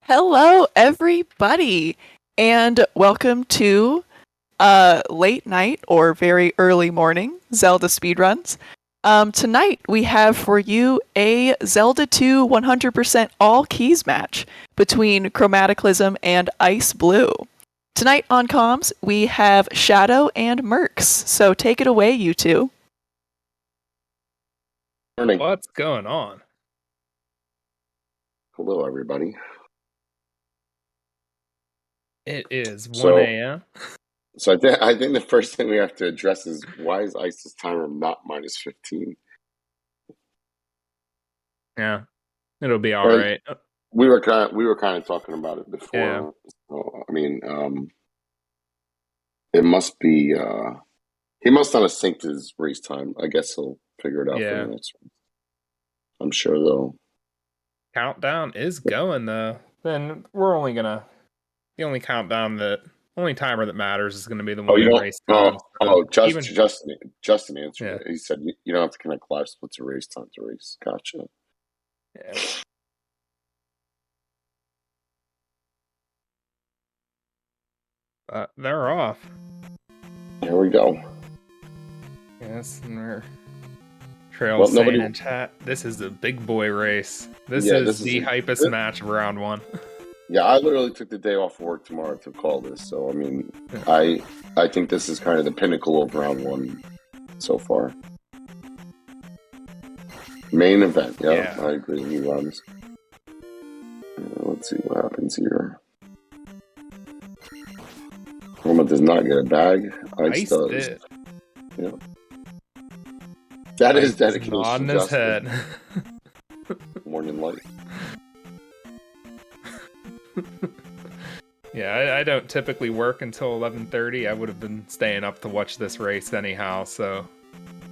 Hello, everybody, and welcome to late night or very early morning Zelda Speedruns. Tonight we have for you a Zelda 2 100% all keys match between Chromataclysm and Iceblue. Tonight on comms we have Shadow and Mercs, so take it away, you two. Morning. What's going on? Hello, everybody. It is 1 So- a.m. So I think the first thing we have to address is why is Ice's timer not minus 15? Yeah, it'll be all Well, right. We were kind of talking about it before. Yeah. So, I mean, it must be he must not have synced his race time. I guess he'll figure it out Yeah. for the next one. I'm sure though. Countdown is going though. Then we're only gonna the only timer that matters is gonna be the one in race time. Justin answered Yeah. it. He said you don't have to connect live splits or race time to race. Gotcha. Yeah. They're off. Here we go. Yes, and we're Trail Well, saying nobody- in chat, this is a big boy race. This Yeah, is this is the hypest match of round one. Yeah, I literally took the day off work tomorrow to call this. So I mean, I think this is kind of the pinnacle of round one so far. Main event, yeah. I agree with you, Rams. Let's see what happens here. Roma does not get a bag. Ice does. Did. Yeah. That Ice is dedication. Nodding his head. Morning light. Yeah, I don't typically work until 11:30. I would have been staying up to watch this race anyhow, so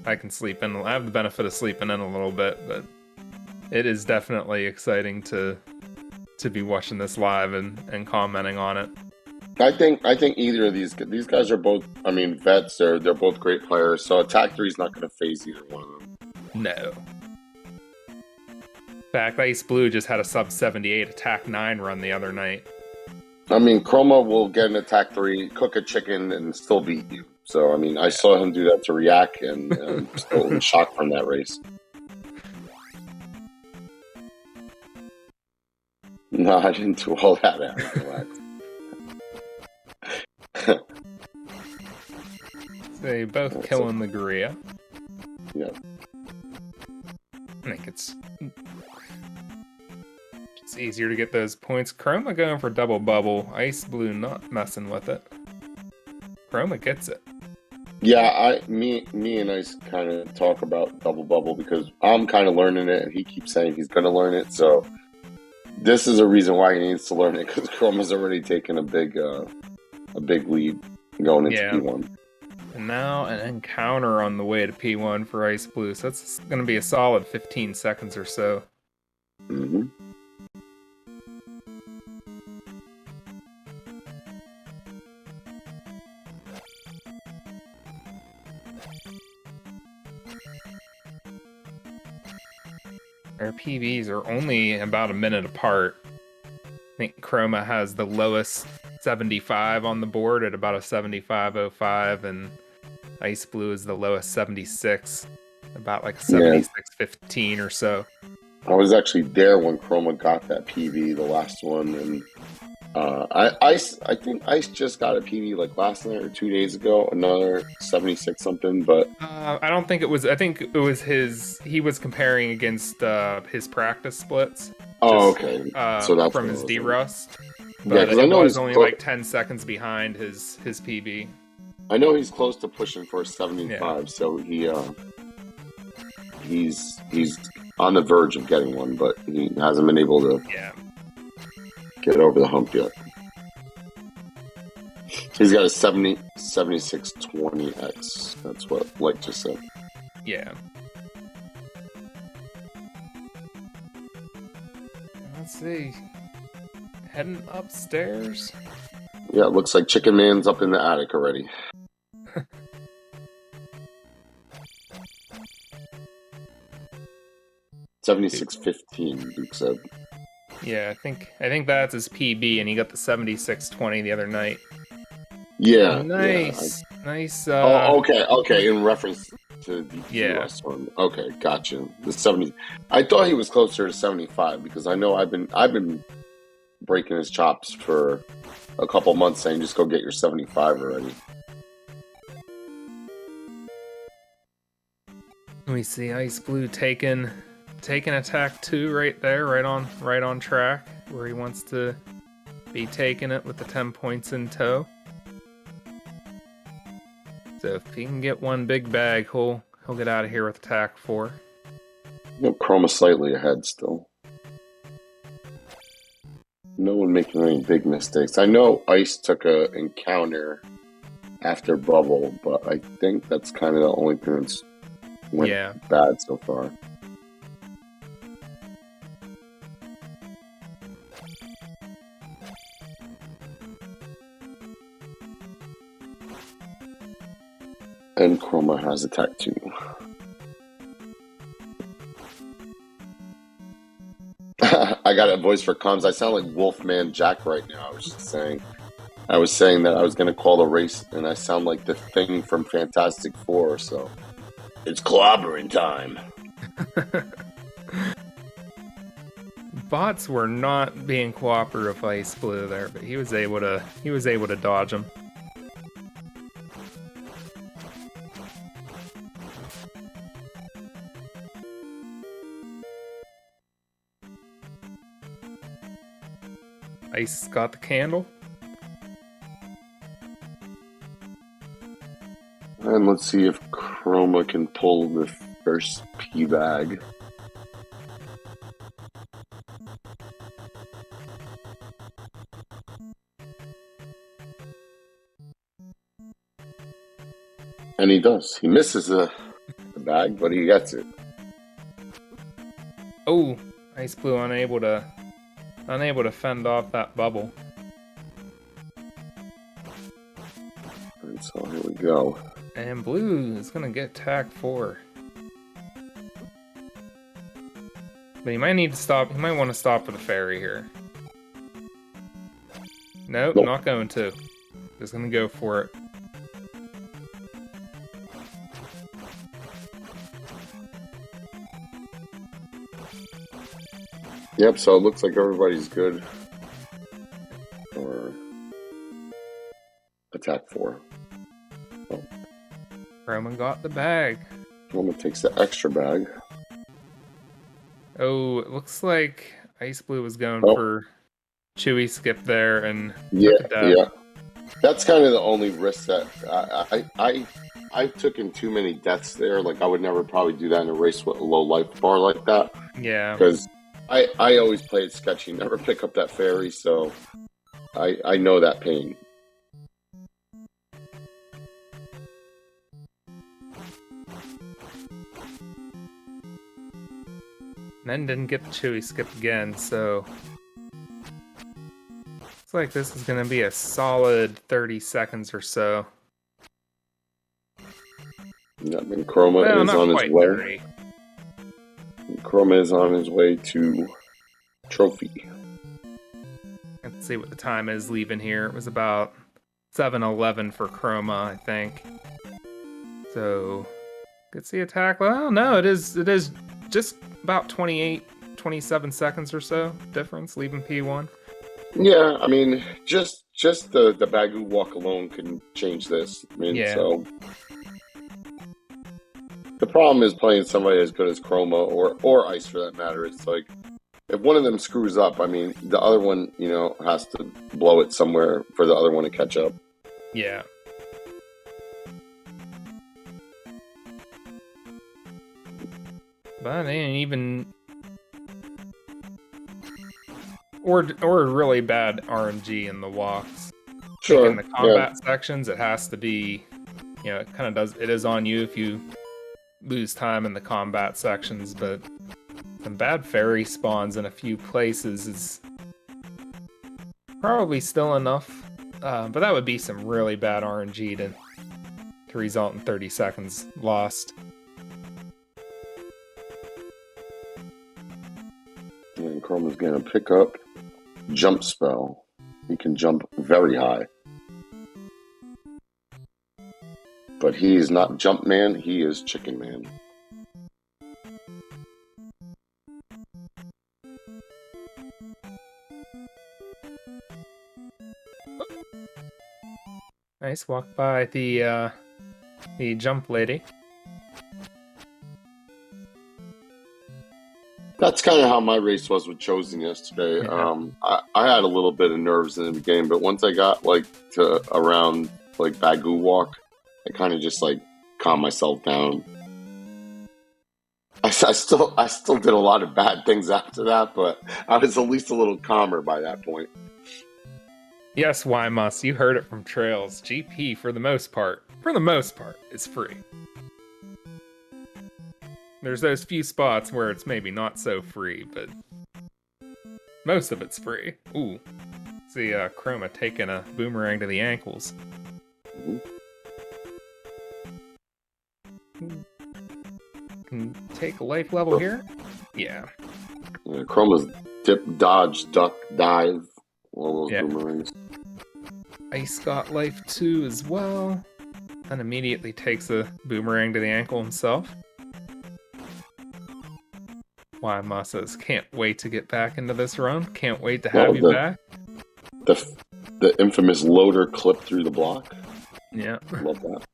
I can sleep in. I have the benefit of sleeping in a little bit, but it is definitely exciting to be watching this live and commenting on it. I think either of these guys are both. I mean, vets. They're both great players. So attack 3 is not going to phase either one of them. No. In fact, Iceblue just had a sub 78 attack 9 run the other night. I mean, Chroma will get an attack 3, cook a chicken, and still beat you. So, I mean, I saw him do that to React and still in shock from that race. No, I didn't do all that. They both killing the Guria. Yeah. I think it's easier to get those points. Chroma going for double bubble. Iceblue not messing with it. Chroma gets it. Yeah, me and Ice kind of talk about double bubble because I'm kind of learning it, and he keeps saying he's going to learn it. So this is a reason why he needs to learn it because Chroma's already taken a big lead going into P1. And now an encounter on the way to P1 for Iceblue. So that's going to be a solid 15 seconds or so. Mm-hmm. Our PVs are only about a minute apart. I think Chroma has the lowest 75 on the board at about a 75.05, and Iceblue is the lowest 76, about like 76.15 or so. I was actually there when Chroma got that PV, the last one, and I think Ice just got a PV like last night or 2 days ago, another 76 something, but I don't think it was. I think it was his. He was comparing against his practice splits. Okay. So that's from his D-Rust. Yeah, because I know he's only like 10 seconds behind his PB. I know he's close to pushing for a 75, so he's on the verge of getting one, but he hasn't been able to get over the hump yet. He's got a 7620X. That's what Blake just said. Yeah. Let's see. Heading upstairs. Yeah, it looks like Chicken Man's up in the attic already. 7615, Duke said. Yeah, I think that's his PB, and he got the 76-20 the other night. Yeah. Nice. Nice. Oh, okay. In reference to the Yeah. US one. Okay, gotcha. The 70. I thought he was closer to 75 because I know I've been breaking his chops for a couple months saying just go get your 75 already. We see Iceblue taking attack 2 right there, right on track where he wants to be taking it with the 10 points in tow. So if he can get one big bag, he'll get out of here with attack 4. Chroma slightly ahead still. No one making any big mistakes. I know Ice took a encounter after Bubble, but I think that's kind of the only thing that's went bad so far. And Chroma has attack 2. I got a voice for comms. I sound like Wolfman Jack right now. I was saying that I was going to call the race, and I sound like the Thing from Fantastic Four, so it's clobbering time. Bots were not being cooperative with Iceblue there, but he was able to dodge them. Ice got the candle. And let's see if Chroma can pull the first P bag. And he does. He misses the bag, but he gets it. Oh, Iceblue unable to fend off that bubble. And so here we go. And Blue is gonna get attack 4. But he might need to stop. He might want to stop for the fairy here. Nope, not going to. Just gonna go for it. Yep, so it looks like everybody's good for attack 4. Oh. Roman got the bag. Roman takes the extra bag. Oh, it looks like Iceblue was going for Chewy skip there and yeah. That's kind of the only risk that I took in too many deaths there. Like I would never probably do that in a race with a low life bar like that. Yeah, because I always play it sketchy, never pick up that fairy, so I know that pain. And then didn't get the Chewy skip again, so looks like this is going to be a solid 30 seconds or so. Yeah, and Chroma is on his way. Chroma is on his way to trophy. Let's see what the time is leaving here. It was about 7:11 for Chroma, I think. So, gets the attack. Well, no, it is just about 27 seconds or so difference, leaving P1. Yeah, I mean, just the Bagu walk alone can change this. I mean, so the problem is playing somebody as good as Chroma or Ice for that matter. It's like if one of them screws up, I mean, the other one, has to blow it somewhere for the other one to catch up. Yeah. But even or really bad RNG in the walks. Sure. In the combat sections, it has to be, it kind of does. It is on you if you lose time in the combat sections, but some bad fairy spawns in a few places is probably still enough. But that would be some really bad RNG to result in 30 seconds lost. And Chroma's gonna pick up jump spell. He can jump very high. But he is not Jump Man, he is Chicken Man. Nice walk by the jump lady. That's kind of how my race was with Chosen yesterday. Yeah. I had a little bit of nerves in the beginning, but once I got to around Bagoo Walk, I kind of just calmed myself down. I still did a lot of bad things after that, but I was at least a little calmer by that point. Yes, Wymus, you heard it from Trails. GP, for the most part, is free. There's those few spots where it's maybe not so free, but most of it's free. Ooh. See Chroma taking a boomerang to the ankles. Mm-hmm. Can take a life level here? Yeah. Chroma's dip, dodge, duck, dive. All those boomerangs. Ice got life 2 as well. And immediately takes a boomerang to the ankle himself. Why Masas can't wait to get back into this run. Can't wait to have you back. The infamous loader clip through the block. Yeah. Love that.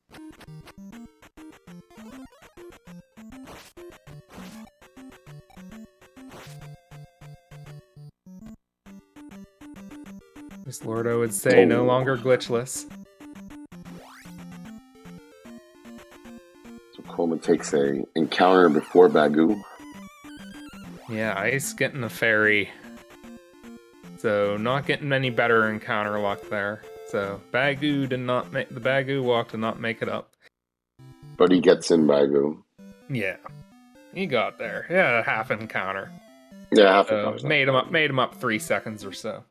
Miss Lordo would say no longer glitchless. So Coleman takes a encounter before Bagoo. Yeah, Ice getting a fairy. So not getting any better encounter luck there. So Bagoo did not make the Bagoo walk did not make it up. But he gets in Bagoo. Yeah. He got there. Yeah, a half encounter. Yeah, half encounter. Made him up 3 seconds or so.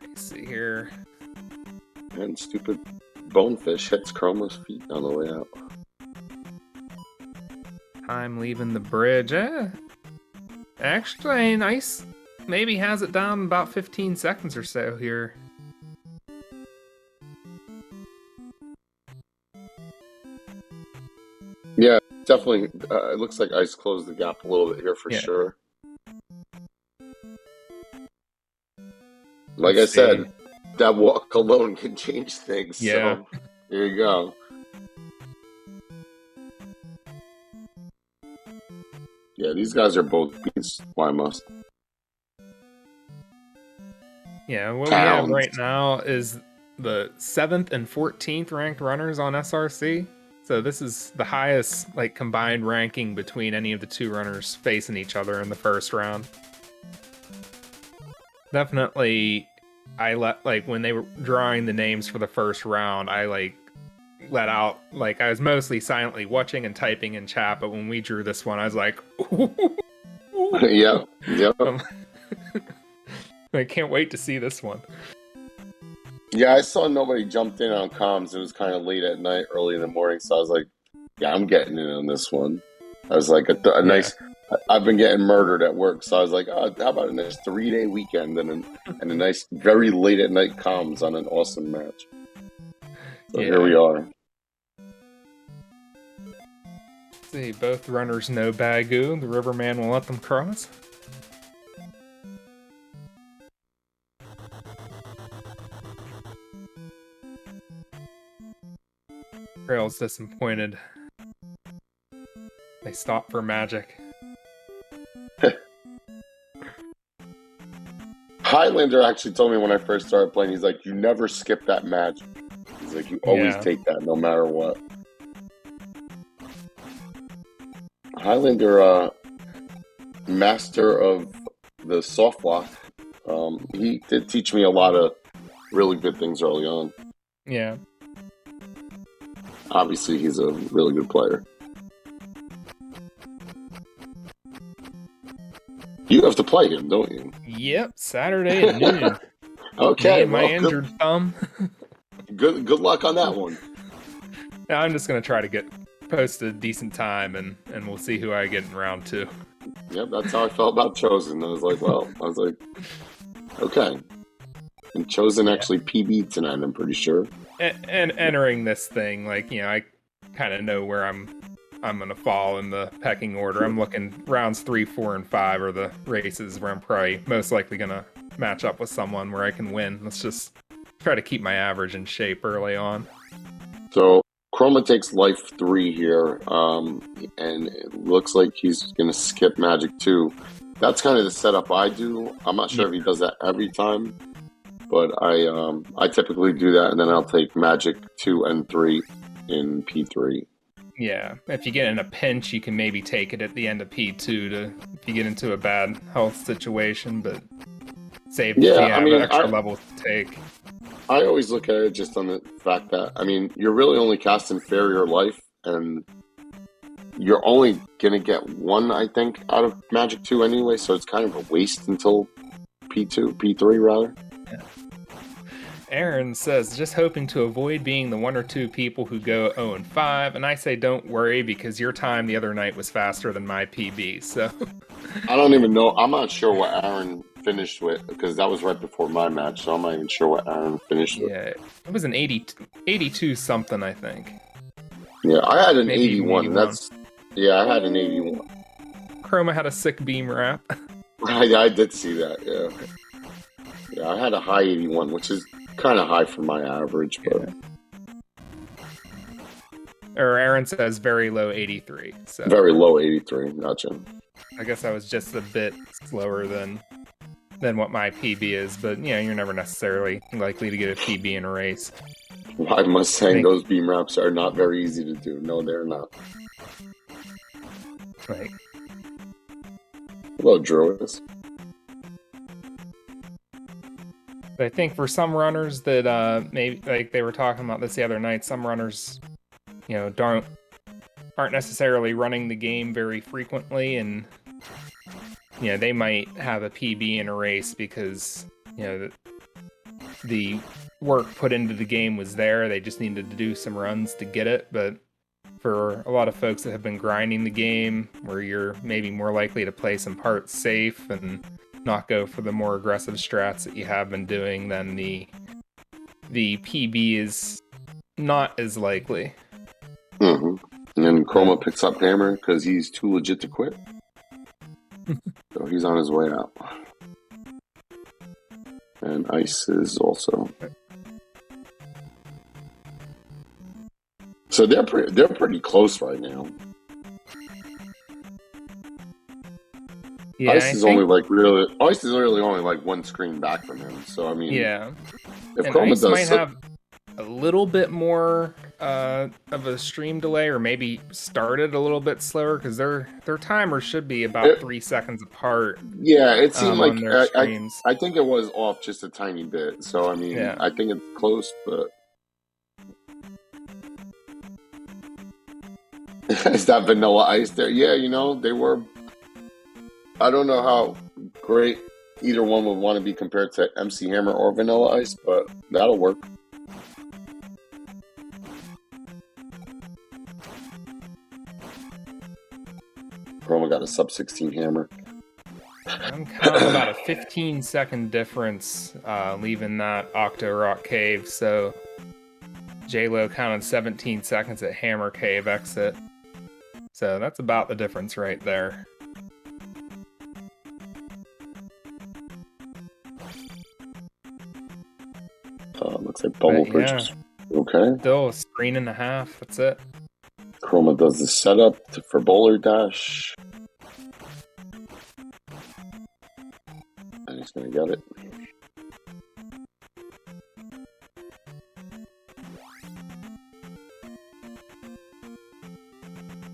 Let's see here. And stupid bonefish hits Chroma's feet on the way out. Time leaving the bridge. Actually, Ice maybe has it down about 15 seconds or so here. Yeah, definitely. It looks like Ice closed the gap a little bit here for sure. Like I said, that walk alone can change things. Yeah. So here you go. Yeah, these guys are both beats. Why must? Yeah, what we have right now is the 7th and 14th ranked runners on SRC. So this is the highest combined ranking between any of the two runners facing each other in the first round. Definitely, I let when they were drawing the names for the first round, I let out I was mostly silently watching and typing in chat, but when we drew this one, I was like, yeah. I can't wait to see this one. Yeah, I saw nobody jumped in on comms. It was kind of late at night, early in the morning, so I was like, yeah, I'm getting in on this one. I was like, a nice... I've been getting murdered at work, so I was like, oh, how about a nice 3-day weekend and a nice, very late at night comms on an awesome match. So here we are. See, both runners know Bagoo. The Riverman will let them cross. Trail's disappointed. They stop for magic. Highlander actually told me when I first started playing, he's like, you never skip that magic. He's like, you always take that no matter what. Highlander, master of the soft lock, he did teach me a lot of really good things early on. Yeah. Obviously, he's a really good player. You have to play him, don't you? Yep, Saturday at noon. Okay, my injured thumb. Good luck on that one. I'm just gonna try to post a decent time, and we'll see who I get in round 2. Yep, that's how I felt about Chosen. I was like, okay. And Chosen actually PB'd tonight, I'm pretty sure. And entering this thing, like, I kind of know where I'm gonna fall in the pecking order. I'm looking rounds 3, 4, and 5 are the races where I'm probably most likely gonna match up with someone where I can win. Let's just try to keep my average in shape early on. So Chroma takes life 3 here, and it looks like he's gonna skip Magic 2. That's kind of the setup I do. I'm not sure if he does that every time, but I typically do that, and then I'll take Magic 2 and 3 in P3. Yeah, if you get in a pinch, you can maybe take it at the end of P2 if you get into a bad health situation, but save if you have extra levels to take. I always look at it just on the fact that, I mean, you're really only casting Fairy or Life, and you're only going to get 1, I think, out of Magic 2 anyway, so it's kind of a waste until P3 rather. Yeah. Aaron says, just hoping to avoid being the 1 or 2 people who go 0-5, and I say don't worry because your time the other night was faster than my PB, so... I don't even know. I'm not sure what Aaron finished with, because that was right before my match, so I'm not even sure what Aaron finished with. Yeah, it was an 82 something, I think. Yeah, I had an Maybe 81. I had an 81. Chroma had a sick beam wrap. I did see that, yeah. Yeah, I had a high 81, which is kind of high for my average, but... Yeah. Or Aaron says very low 83. So very low 83, gotcha. I guess I was just a bit slower than what my PB is, but you're never necessarily likely to get a PB in a race. I must say, those beam wraps are not very easy to do. No, they're not. Right. Hello, Druids. But I think for some runners that maybe, like they were talking about this the other night, some runners, aren't necessarily running the game very frequently, and they might have a PB in a race because the work put into the game was there. They just needed to do some runs to get it. But for a lot of folks that have been grinding the game, where you're maybe more likely to play some parts safe and not go for the more aggressive strats that you have been doing, then the PB is not as likely. Mm-hmm. And then Chroma picks up Hammer because he's too legit to quit. So he's on his way out. And Ice is also. So they're pretty close right now. Yeah, Ice is really only like 1 screen back from him. So I mean, yeah. If and Chroma Ice does might have a little bit more of a stream delay, or maybe started a little bit slower because their timer should be about 3 seconds apart. Yeah, it seemed like their streams. I think it was off just a tiny bit. So I mean, I think it's close, but is that Vanilla Ice there? Yeah, they were. I don't know how great either one would want to be compared to MC Hammer or Vanilla Ice, but that'll work. Chroma got a sub 16 Hammer. I'm counting about a 15-second difference leaving that Octo Rock Cave, so J-Lo counted 17 seconds at Hammer Cave exit. So that's about the difference right there. Looks like Bubble Bridge. Okay. Still a screen and a half, that's it. Chroma does the setup for Bowler Dash. And he's going to get it.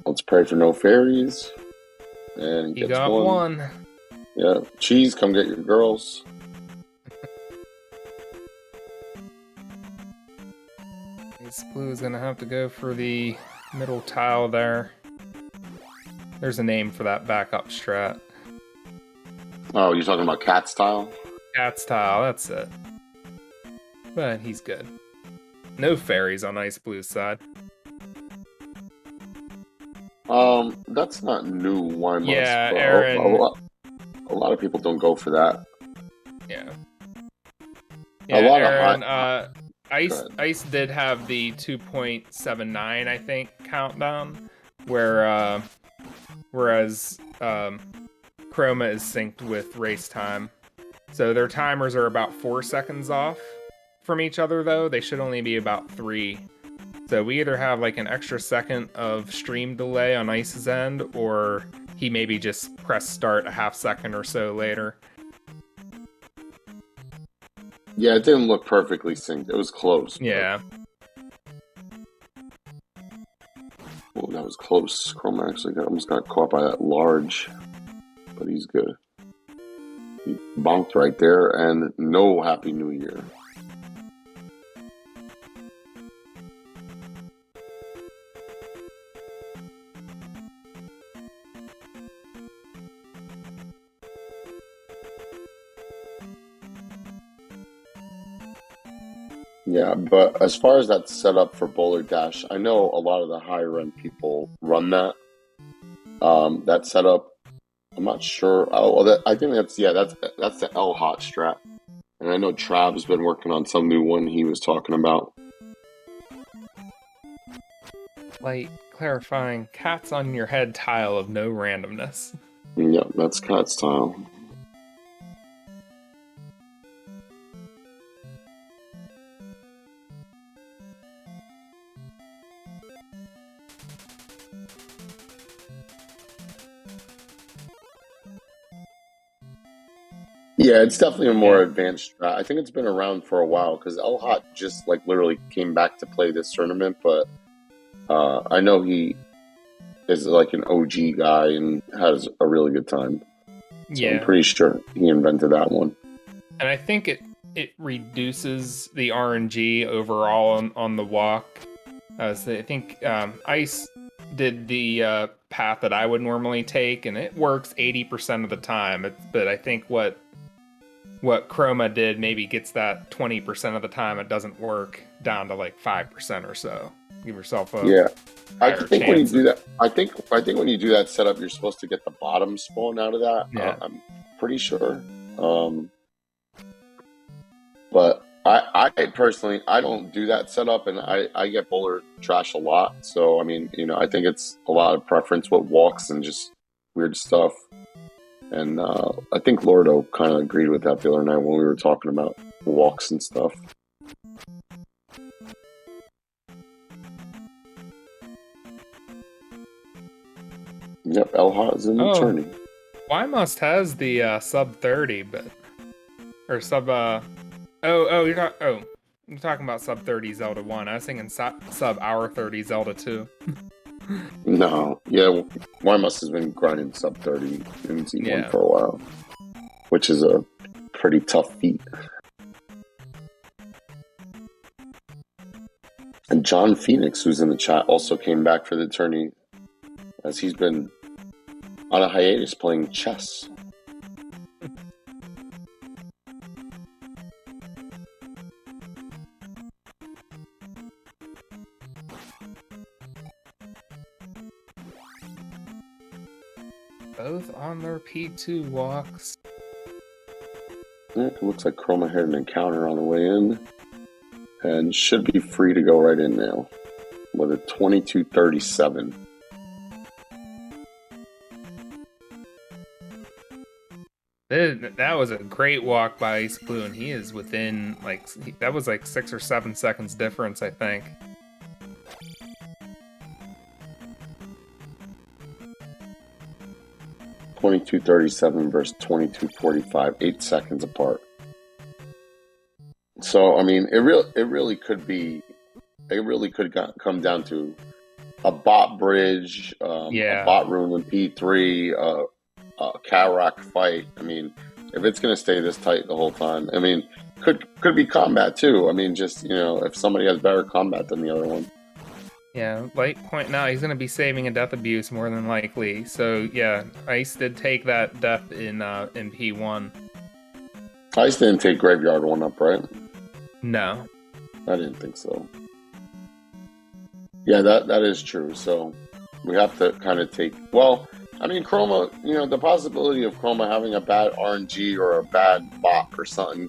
Let's pray for no fairies. And he gets got one. Yeah. Cheese, come get your girls. Iceblue is going to have to go for the middle tile there. There's a name for that backup strat. Oh, you're talking about Cat's tile? Cat's tile, that's it. But he's good. No fairies on Iceblue's side. That's not new. Why must? Yeah, But Aaron. a lot of people don't go for that. Yeah. A Yeah, lot of Aaron. high. Ice did have the 2.79, I think, countdown, whereas Chroma is synced with race time. So their timers are about 4 seconds off from each other, though. They should only be about 3. So we either have like an extra second of stream delay on Ice's end, or he maybe just pressed start a half second or so later. Yeah, it didn't look perfectly synced. It was close. Yeah. Oh, that was close. Chroma actually almost got caught by that large, but he's good. He bonked right there, and no Happy New Year. Yeah, but as far as that setup for Bowler Dash, I know a lot of the higher end people run that. That setup, I'm not sure. Oh, well, I think that's the L Hot strat, and I know Trav's been working on some new one he was talking about. Like clarifying, cats on your head tile of no randomness. Yeah, that's Cat's tile. Yeah, it's definitely a more advanced strat. I think it's been around for a while because El Hot just like literally came back to play this tournament, but I know he is like an OG guy and has a really good time. So Yeah, I'm pretty sure he invented that one. and I think it reduces the RNG overall on the walk. So I think Ice did the path that I would normally take, and it works 80% of the time. But I think what Chroma did maybe gets that 20% of the time it doesn't work down to like 5% or so. Give yourself a I think when you chance do that, I think when you do that setup, you're supposed to get the bottom spawn out of that. Yeah. I'm pretty sure. But I personally, I don't do that setup, and I get bowler trash a lot. So I mean, I think it's a lot of preference with walks and just weird stuff. And I think Lordo kind of agreed with that the other night when we were talking about walks and stuff. Yep, El Hot is an attorney. Must has the sub 30, but or sub you're talking about sub 30 Zelda 1. I was thinking sub hour 30 Zelda 2. No, yeah, Wymus has been grinding sub 30 in Z1 for a while, which is a pretty tough feat. And John Phoenix, who's in the chat, also came back for the tourney, as he's been on a hiatus playing chess. Both on their P2 walks. It looks like Chroma had an encounter on the way in, and should be free to go right in now with a 22:37. That was a great walk by Iceblue, and he is within that was like 6 or 7 seconds difference, I think. $22.37 versus $22.45, 8 seconds apart. So I mean, it really could be, come down to a bot bridge, a bot room in P3, a Karak fight. I mean, if it's going to stay this tight the whole time, I mean, could be combat too. I mean, just if somebody has better combat than the other one. Yeah, Light point now, he's going to be saving a death abuse more than likely. So yeah, Ice did take that death in P1. Ice didn't take Graveyard one up, right? No. I didn't think so. Yeah, that is true. So we have to kind of take. Well, I mean, Chroma. The possibility of Chroma having a bad RNG or a bad bot or something,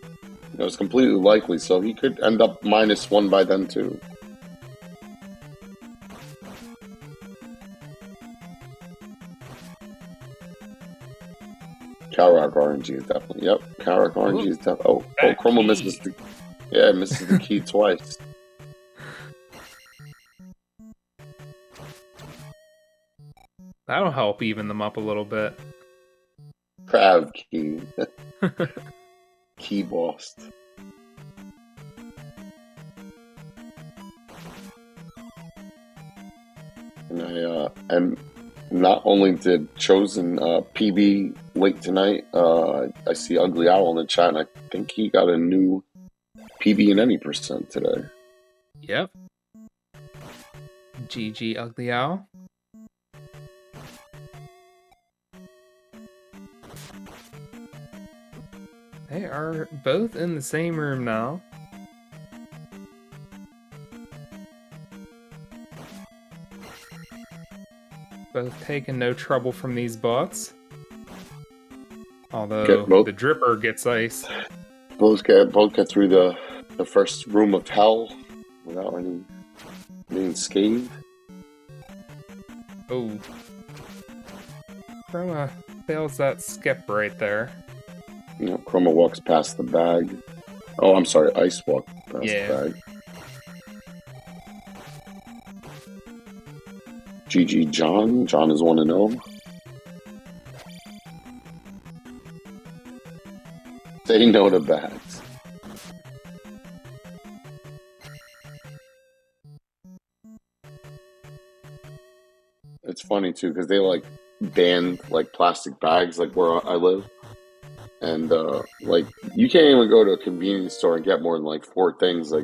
is completely likely. So he could end up -1 by then too. Karak RNG is definitely. Yep, Karak RNG is definitely. Oh, Chroma misses the. Yeah, misses the key twice. That'll help even them up a little bit. Crab key. Key boss. And not only did Chosen PB late tonight, I see Ugly Owl in the chat, and I think he got a new PB in any percent today. Yep. GG Ugly Owl. They are both in the same room now. Both taking no trouble from these bots. Although the dripper gets ice. Both get through the first room of hell without any being scathed. Oh. Chroma fails that skip right there. Chroma walks past the bag. Oh, I'm sorry, Ice walked past the bag. GG John. John is 1-0. Say no to bags. It's funny too because they banned plastic bags where I live. And, you can't even go to a convenience store and get more than, 4 things. I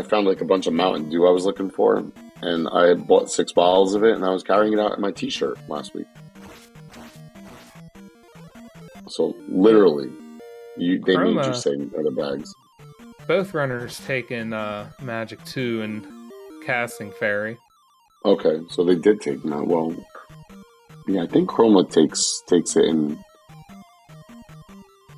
found, a bunch of Mountain Dew I was looking for, and I had bought 6 bottles of it, and I was carrying it out in my t-shirt last week. So, literally, they made you say no to bags. Both runners taking Magic 2 and Casting Fairy. Okay, so they did take that. Well, yeah, I think Chroma takes it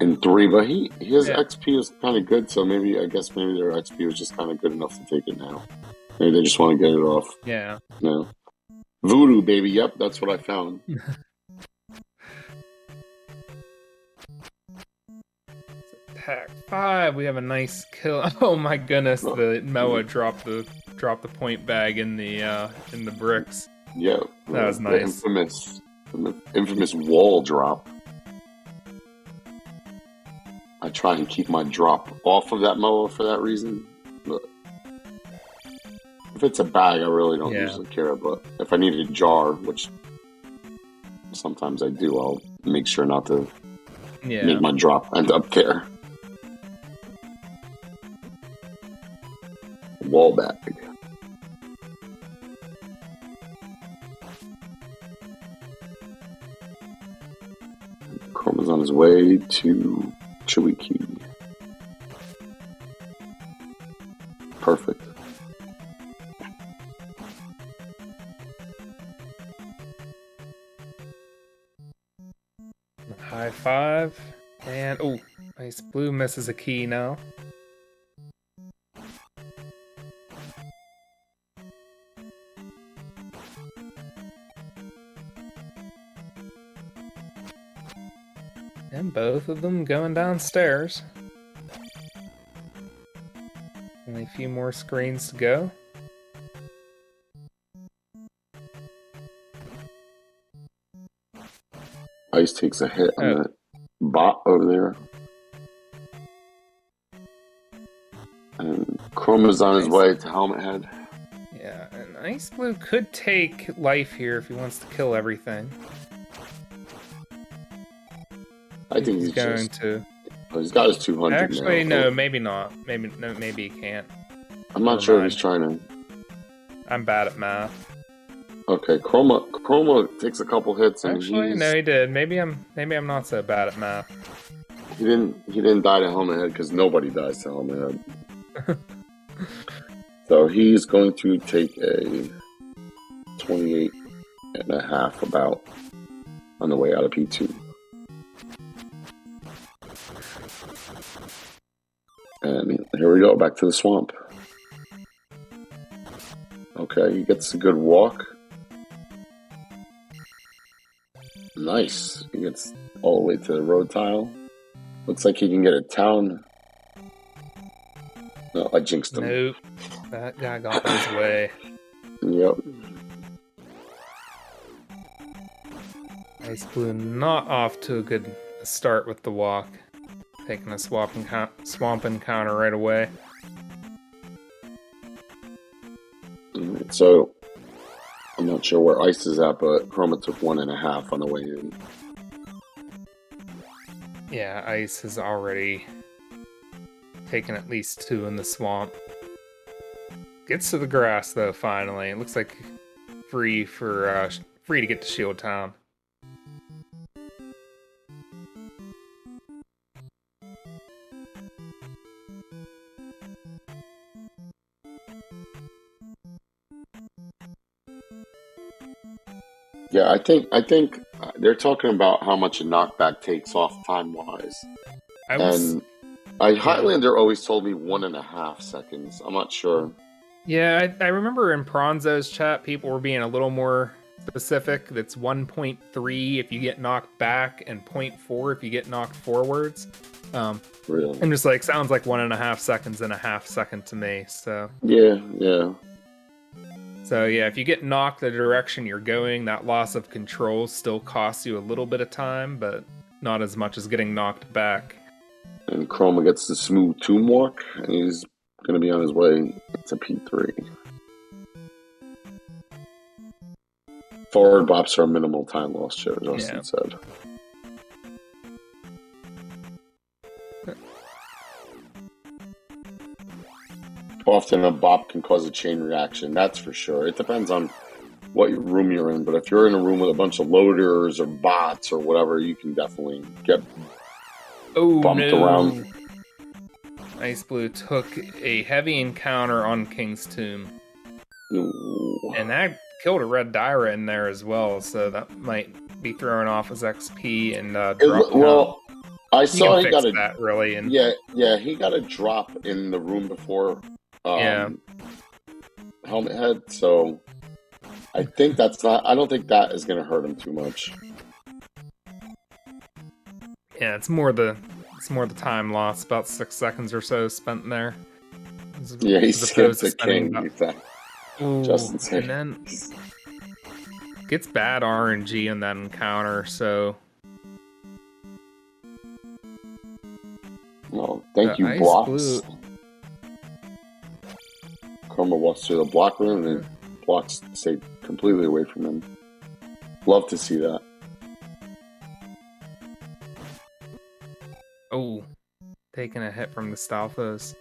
in 3, but his XP is kind of good, so maybe their XP was just kind of good enough to take it now. Maybe they just want to get it off. Yeah. No. Voodoo, baby. Yep, that's what I found. Pack 5. We have a nice kill. Oh my goodness! The Moa dropped the point bag in the bricks. Yeah, that was nice. The infamous wall drop. I try and keep my drop off of that Moa for that reason. But if it's a bag, I really don't usually care. But if I need a jar, which sometimes I do, I'll make sure not to make my drop end up there. Wall bag. Chroma's on his way to Chewy Key. Perfect. High 5. And Iceblue misses a key now. And both of them going downstairs. Only a few more screens to go. Ice takes a hit on that bot over there. And Chroma's on his way to Helmet Head. Yeah, and Iceblue could take life here if he wants to kill everything. I think he's going to. He's got his 200 Actually, now. no, maybe not. Maybe he can't. I'm not sure if he's trying to. I'm bad at math. Okay, Chroma takes a couple hits and no, he did. Maybe I'm not so bad at math. He didn't die to Helmet Head because nobody dies to Helmet Head. So he's going to take a 28.5 about on the way out of P2. And here we go, back to the swamp. Okay, he gets a good walk. Nice. He gets all the way to the road tile. Looks like he can get a town. No, I jinxed him. Nope. That guy got his way. Yep. Iceblue not off to a good start with the walk. Taking a swamp encounter right away. So, I'm not sure where Ice is at, but Chroma took 1.5 on the way in. Yeah, Ice has already taken at least 2 in the swamp. Gets to the grass though. Finally, it looks like free to get to Shield Town. Yeah, I think they're talking about how much a knockback takes off time-wise. Highlander always told me 1.5 seconds. I'm not sure. Yeah, I remember in Pronzo's chat, people were being a little more specific. That's 1.3 if you get knocked back, and 0.4 if you get knocked forwards. Really? I'm just like, sounds like 1.5 seconds and a half second to me. So yeah. So yeah, if you get knocked the direction you're going, that loss of control still costs you a little bit of time, but not as much as getting knocked back. And Chroma gets the smooth tomb walk, and he's going to be on his way to P3. Forward bops are minimal time loss, Justin said. Often a bop can cause a chain reaction, that's for sure. It depends on what room you're in, but if you're in a room with a bunch of loaders or bots or whatever, you can definitely get bumped around. Iceblue took a heavy encounter on King's Tomb. Ooh. And that killed a red Dyra in there as well, so that might be throwing off his XP and drop. Well, I saw he got that really. And yeah, he got a drop in the room before Helmet Head, so I think I don't think that is going to hurt him too much. Yeah, it's more the time loss, about 6 seconds or so spent there. Yeah, he skipped the king. Justin said. And then gets bad RNG in that encounter, so. Oh, thank you, blocks. Chroma walks through the block room and blocks stay completely away from him. Love to see that. Oh, taking a hit from the Stalfos.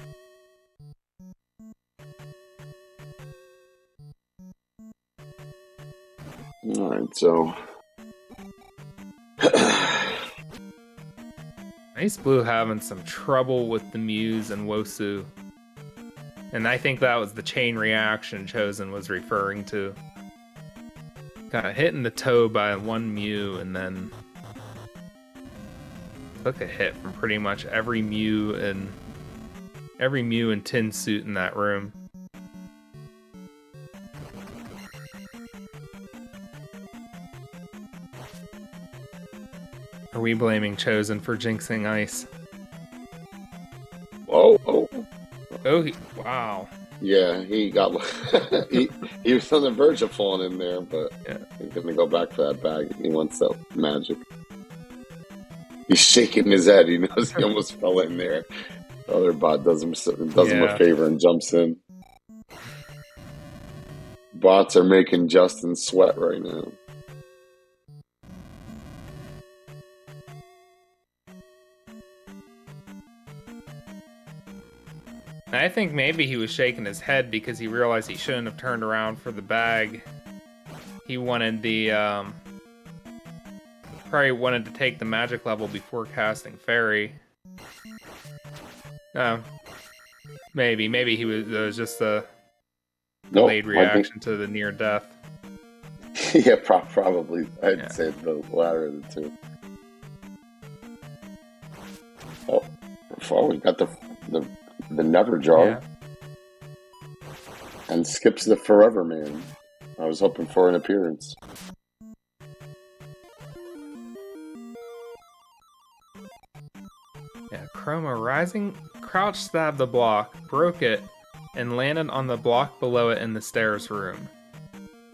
Alright, so Iceblue having some trouble with the Muse and Wosu. And I think that was the chain reaction Chosen was referring to. Got hit in the toe by one Mew and then took a hit from pretty much every Mew and tin suit in that room. Are we blaming Chosen for jinxing Ice? Oh, wow. Yeah, he got he was on the verge of falling in there, but yeah, he's gonna go back for that bag. He wants that magic. He's shaking his head. He knows he almost fell in there. The other bot does him a favor and jumps in. Bots are making Justin sweat right now. I think maybe he was shaking his head because he realized he shouldn't have turned around for the bag. He wanted probably wanted to take the magic level before casting Fairy. Maybe it was just a delayed reaction to the near death. Yeah, probably. I'd say the latter of the two. Oh, we got the Never Jar. Yeah. And skips the Forever Man. I was hoping for an appearance. Yeah, Chroma rising, crouch stabbed the block, broke it, and landed on the block below it in the stairs room.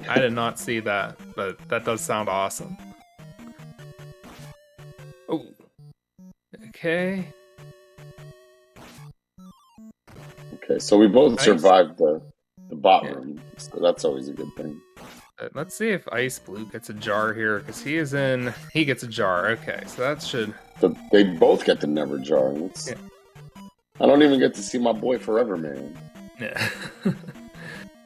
I did not see that, but that does sound awesome. Oh. Okay. Okay, so we both Nice. survived the bot room, so that's always a good thing. Let's see if Iceblue gets a jar here, because he gets a jar. Okay, so that should... So they both get the Never Jar. Yeah. I don't even get to see my boy Forever Man. Yeah.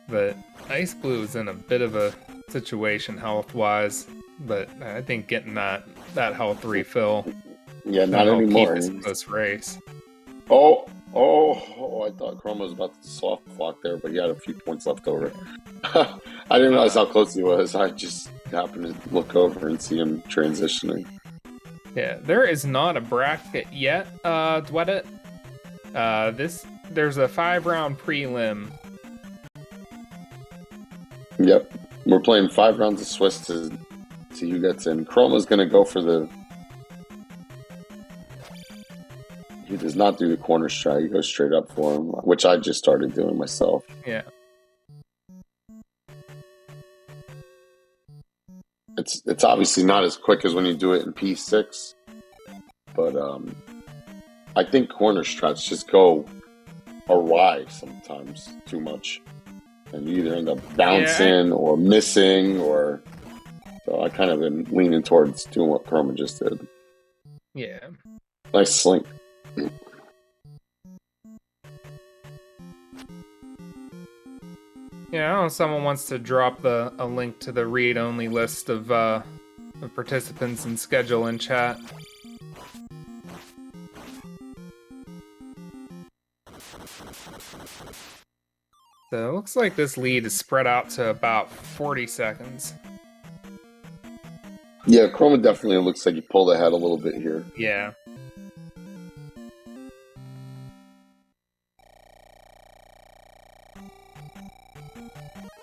But Iceblue is in a bit of a situation health-wise, but I think getting that health refill... Yeah, not anymore. Keep us close race. Oh, I thought Chroma was about to soft block there, but he had a few points left over. I didn't realize how close he was. I just happened to look over and see him transitioning. Yeah, there is not a bracket yet, Dwedit. There's a 5-round prelim. Yep. We're playing 5 rounds of Swiss to see who gets in. Chroma's going to go for the... He does not do the corner strat. He goes straight up for him, which I just started doing myself. Yeah. It's obviously not as quick as when you do it in P6, but I think corner strats just go awry sometimes too much, and you either end up bouncing or missing, or so I kind of been leaning towards doing what Chroma just did. Yeah. Nice slink. Yeah, I don't know if someone wants to drop a link to the read-only list of participants and schedule in chat. So it looks like this lead is spread out to about 40 seconds. Yeah, Chroma definitely looks like he pulled ahead a little bit here. Yeah.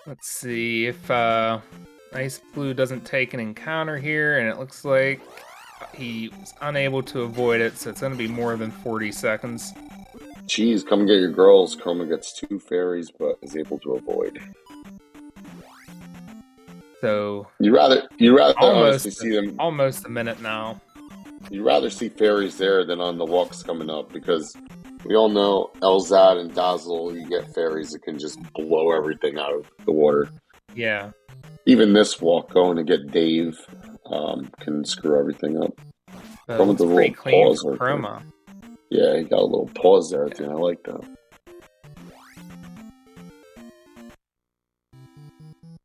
Let's see if Iceblue doesn't take an encounter here, and it looks like he was unable to avoid it, so it's going to be more than 40 seconds. Jeez, come get your girls. Chroma gets 2 fairies, but is able to avoid. So you rather almost honestly see them almost a minute now. You rather see fairies there than on the walks coming up, because we all know Elzad and Dazzle, you get fairies that can just blow everything out of the water. Yeah. Even this walk, going to get Dave, can screw everything up. It's pretty clean for Chroma. Yeah, he got a little pause there at the end. I like that.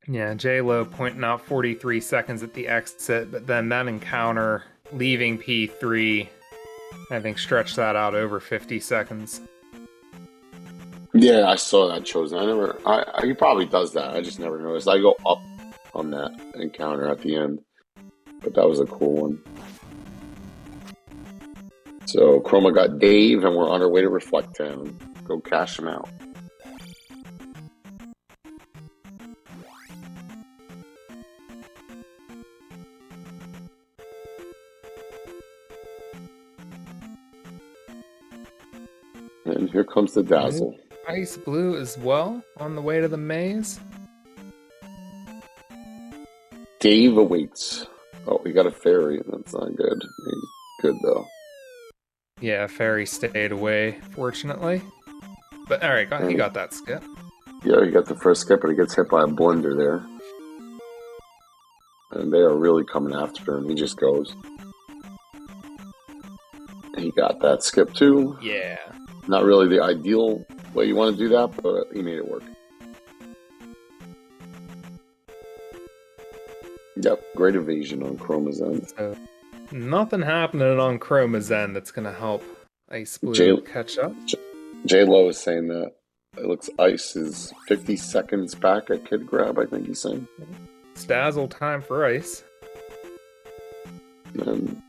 Yeah, J-Lo pointing out 43 seconds at the exit, but then that encounter leaving P3, I think, stretched that out over 50 seconds. Yeah, I saw that chosen. He probably does that. I just never noticed. I go up on that encounter at the end, but that was a cool one. So Chroma got Dave, and we're on our way to Reflect Town. Go cash him out. And here comes the Dazzle. Iceblue as well, on the way to the maze. Dave awaits. Oh, we got a fairy. That's not good. He's good, though. Yeah, fairy stayed away, fortunately. But, alright, he got that skip. Yeah, he got the first skip, but he gets hit by a blender there. And they are really coming after him. He just goes. He got that skip, too. Yeah. Not really the ideal way you want to do that, but he made it work. Yep, great evasion on Chroma's end. So, nothing happening on Chroma's end that's going to help Iceblue catch up. J-Lo is saying that it looks Ice is 50 seconds back at Kid Grab, I think he's saying. Stazzle time for ice. And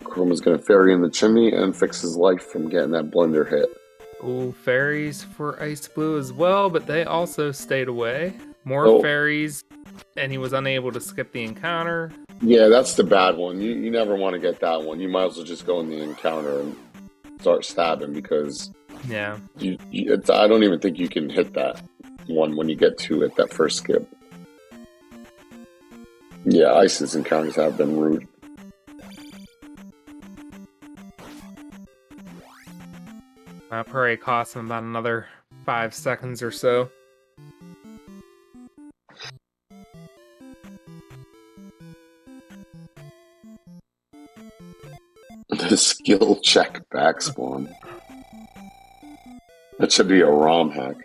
Chroma's gonna fairy in the chimney and fix his life from getting that blender hit. Ooh, fairies for Iceblue as well, but they also stayed away. More fairies, and he was unable to skip the encounter. Yeah, that's the bad one. You never want to get that one. You might as well just go in the encounter and start stabbing because yeah, I don't even think you can hit that one when you get to it, that first skip. Yeah, Ice's encounters have been rude. That probably cost him about another 5 seconds or so. The skill check backspawn. That should be a ROM hack.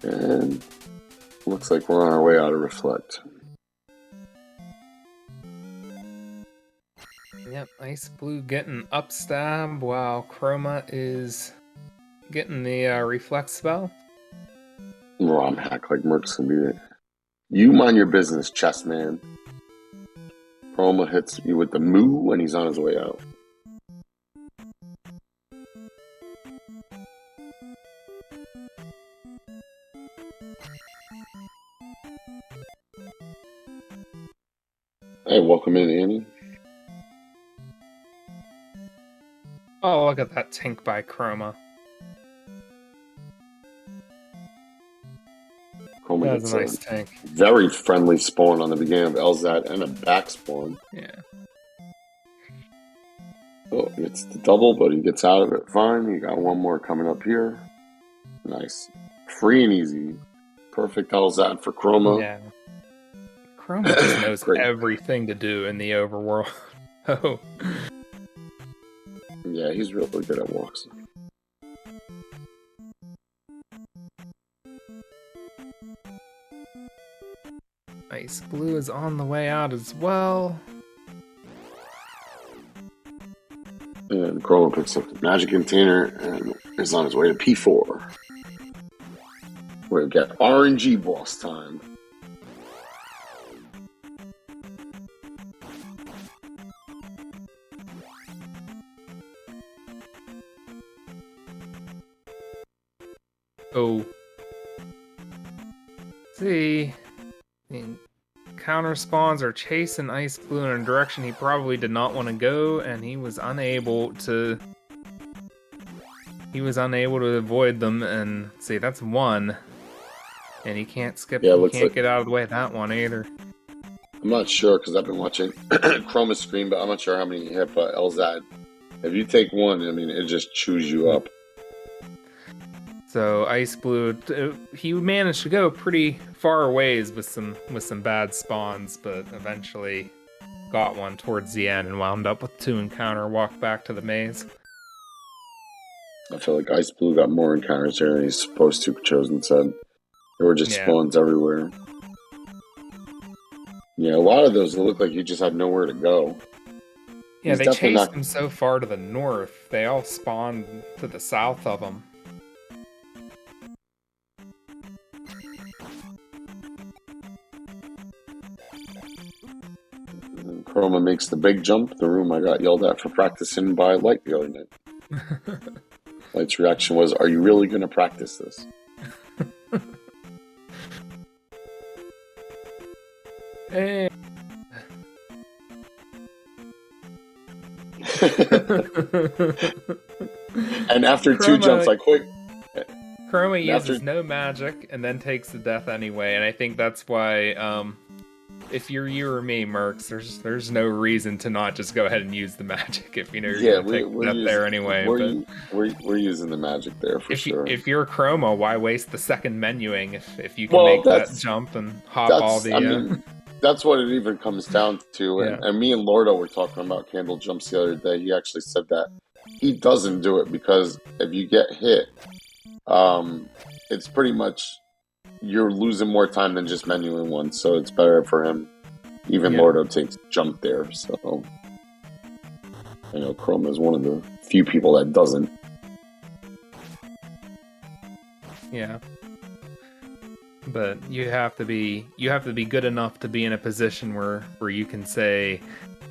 And looks like we're on our way out of Reflect. Yep, Iceblue getting up stab while Chroma is getting the reflex spell. ROM hack like Merc's gonna be it. You mind your business, chess man. Chroma hits you with the moo and he's on his way out. Hey, welcome in, Annie. Oh, look at that tank by Chroma. Chroma That's a nice tank. Very friendly spawn on the beginning of LZAD and a back spawn. Yeah. Oh, it's the double, but he gets out of it fine. You got one more coming up here. Nice. Free and easy. Perfect LZAD for Chroma. Yeah. Chroma just knows everything to do in the overworld. Oh. Yeah, he's really good at walks. Iceblue is on the way out as well. And Chroma picks up the magic container and is on his way to P4. We're gonna get RNG boss time. Oh. See, the counter spawns are chasing Iceblue in a direction he probably did not want to go, and he was unable to avoid them. And see, that's one, and he can't skip. Yeah, he can't get out of the way of that one either. I'm not sure because I've been watching Chroma's screen, but I'm not sure how many he hit. But LZAD, if you take one, I mean, it just chews you up. So Iceblue, he managed to go pretty far ways with some bad spawns, but eventually got one towards the end and wound up with 2 encounter, walked back to the maze. I feel like Iceblue got more encounters here than he's supposed to, Chosen said. There were just spawns everywhere. Yeah, a lot of those look like he just had nowhere to go. Yeah, they chased him so far to the north. They all spawned to the south of him. Chroma makes the big jump. The room I got yelled at for practicing by Light the other night. Light's reaction was, "Are you really going to practice this?" Hey. And after Chroma, 2 jumps, I quit. Chroma uses no magic and then takes the death anyway, and I think that's why, if you're you or me, Mercs, there's no reason to not just go ahead and use the magic if you know you're gonna take death there anyway. We're using the magic there for sure. If you're Chroma, why waste the second menuing if you can make that jump and hop all the... I mean, that's what it even comes down to. And me and Lordo were talking about candle jumps the other day. He actually said that he doesn't do it because if you get hit, it's pretty much you're losing more time than just menuing one, so it's better for him. Even Yeah. Lordo takes jump there, so I know Chroma is one of the few people that doesn't. Yeah. But you have to be good enough to be in a position where you can say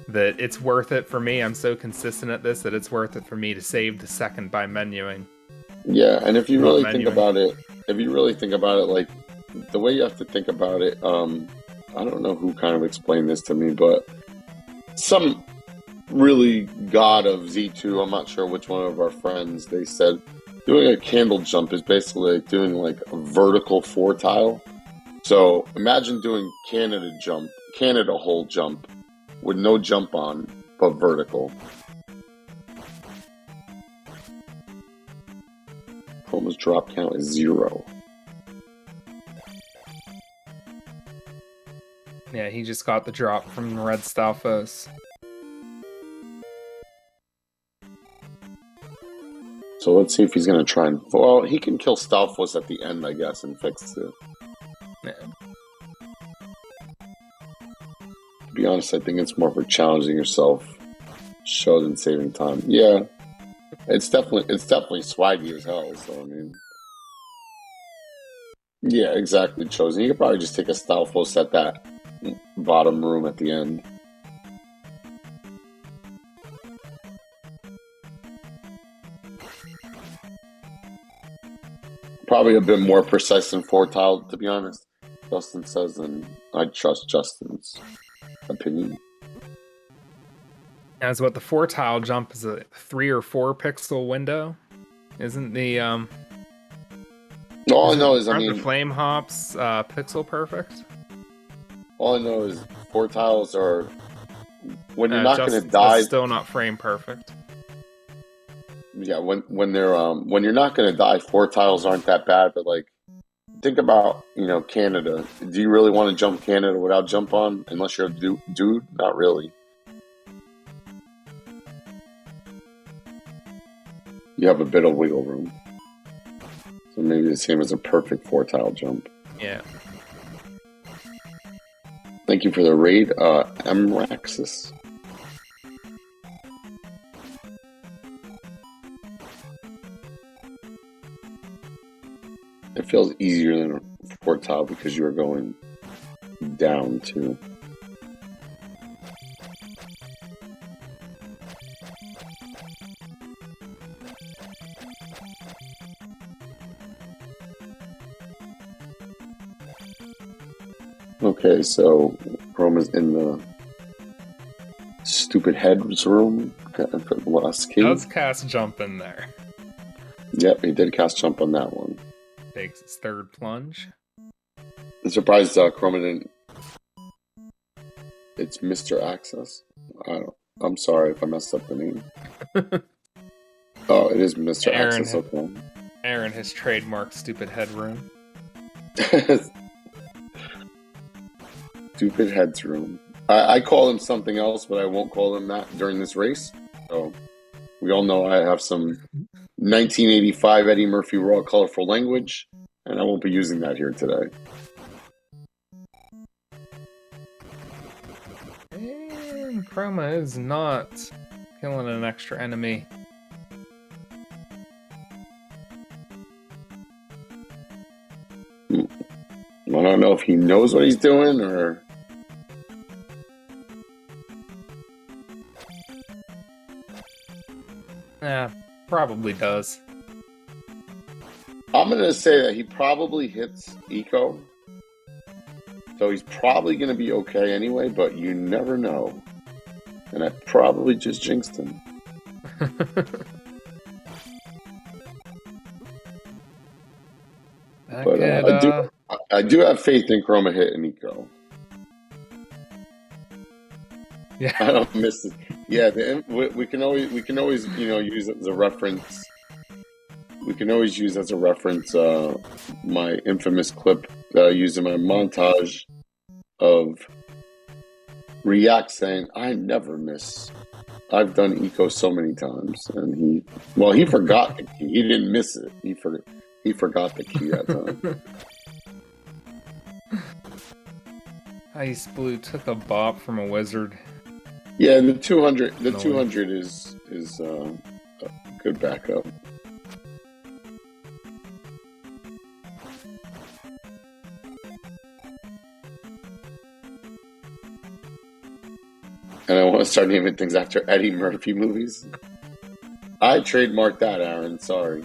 that it's worth it for me. I'm so consistent at this that it's worth it for me to save the second by menuing. Yeah, and if you Not really think menuing. about it, like the way you have to think about it, I don't know who kind of explained this to me, but some really god of Z2, I'm not sure which one of our friends, they said doing a candle jump is basically like doing like a vertical 4-tile. So imagine doing Canada hold jump with no jump on, but vertical. Chroma's drop count is 0. Yeah, he just got the drop from Red Stalfos. So let's see if he's going to try and... Well, he can kill Stalfos at the end, I guess, and fix it. Yeah. To be honest, I think it's more for challenging yourself, show than saving time. Yeah, it's definitely swaggy as hell, so I mean... Yeah, exactly, Chosen. You could probably just take a Stalfos at that bottom room at the end. Probably a bit more precise than 4-tile, to be honest. Justin says, and I trust Justin's opinion. As what the 4-tile jump is a 3 or 4 pixel window, isn't the All I know is, I aren't mean, the flame hops pixel perfect? all I know is 4-tiles are when you're not going to Just die. still not frame perfect. Yeah, when they're when you're not going to die, 4-tiles aren't that bad. But like, think about Canada. Do you really want to jump Canada without jump on? Unless you're a dude, not really. You have a bit of wiggle room. So maybe the same as a perfect 4-tile jump. Yeah. Thank you for the raid, Mraxis. It feels easier than a 4-tile because you are going down too. Okay, so Chroma's in the stupid heads room for the last key. Does cast jump in there. Yep, he did cast jump on that one. Takes its third plunge. I'm surprised Chroma didn't. It's Mr. Access. I'm sorry if I messed up the name. Oh, it is Mr. Access. Okay. Aaron has trademarked stupid headroom. Stupid heads room. I call him something else, but I won't call him that during this race. So we all know I have some 1985 Eddie Murphy raw colorful language, and I won't be using that here today. And Chroma is not killing an extra enemy. I don't know if he knows what he's doing or... Yeah, probably does. I'm going to say that he probably hits Eco. So he's probably going to be okay anyway, but you never know. And I probably just jinxed him. But I do have faith in Chroma hitting Eco. Yeah, I don't miss it. Yeah, we can always use it as a reference. We can always use as a reference my infamous clip that I used in my montage of React saying, "I never miss. I've done Eco so many times," and he forgot the key. He didn't miss it. He forgot the key that time. Iceblue took a bop from a wizard. Yeah, and the 200 No. is a good backup. And I want to start naming things after Eddie Murphy movies. I trademarked that, Aaron. Sorry.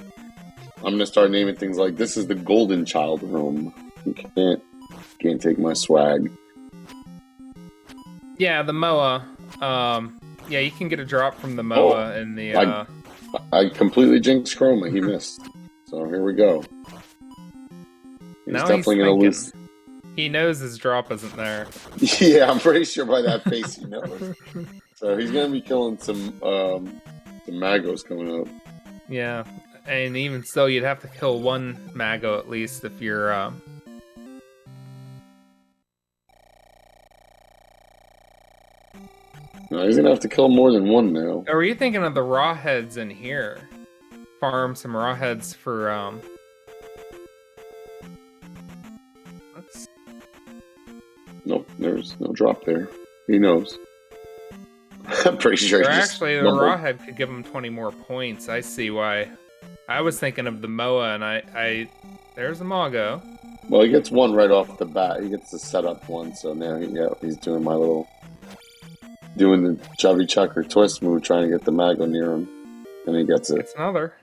I'm gonna start naming things like this is the Golden Child room. You can't take my swag. Yeah, the Moa. Yeah, you can get a drop from the Moa in the. I completely jinxed Chroma. He missed. So here we go. He's Now definitely gonna lose. He knows his drop isn't there. Yeah, I'm pretty sure by that face he knows. So he's gonna be killing some Magos coming up. Yeah, and even so, you'd have to kill one Mago at least if you're. No, he's gonna have to kill more than one now. Or are you thinking of the raw heads in here? Farm some raw heads for Let's... Nope, there's no drop there. He knows. I'm pretty sure. Or actually, the raw head could give him 20 more points. I see why. I was thinking of the Moa, and I there's a Mago. Well, he gets one right off the bat. He gets the setup one, so now he's doing doing the chubby chuck or twist move, trying to get the Mago near him, and he gets it. It's another.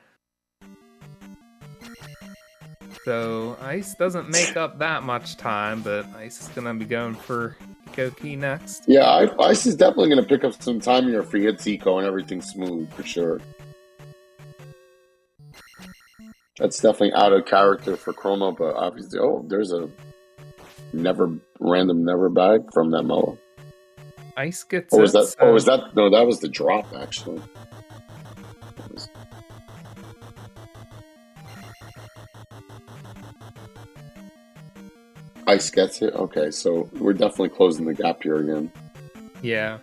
So Ice doesn't make up that much time, but Ice is gonna be going for Eco Key next. Yeah, Ice is definitely gonna pick up some time here if he hits Eco and everything's smooth for sure. That's definitely out of character for Chroma, but obviously, there's a random never bag from that Moa. Ice gets No, that was the drop actually. Ice gets it? Okay, so we're definitely closing the gap here again. Yeah.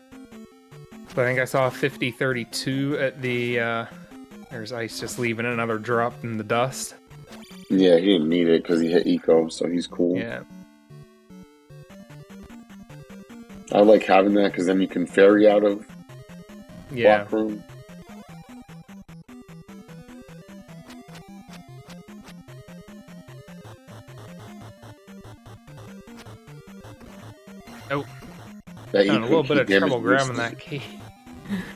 So I think I saw a 50-32 at the, there's Ice just leaving another drop in the dust. Yeah, he didn't need it because he hit Eco, so he's cool. Yeah. I like having that because then you can ferry out of Yeah. block room. Oh. Yeah, Having a little bit of trouble grabbing that key.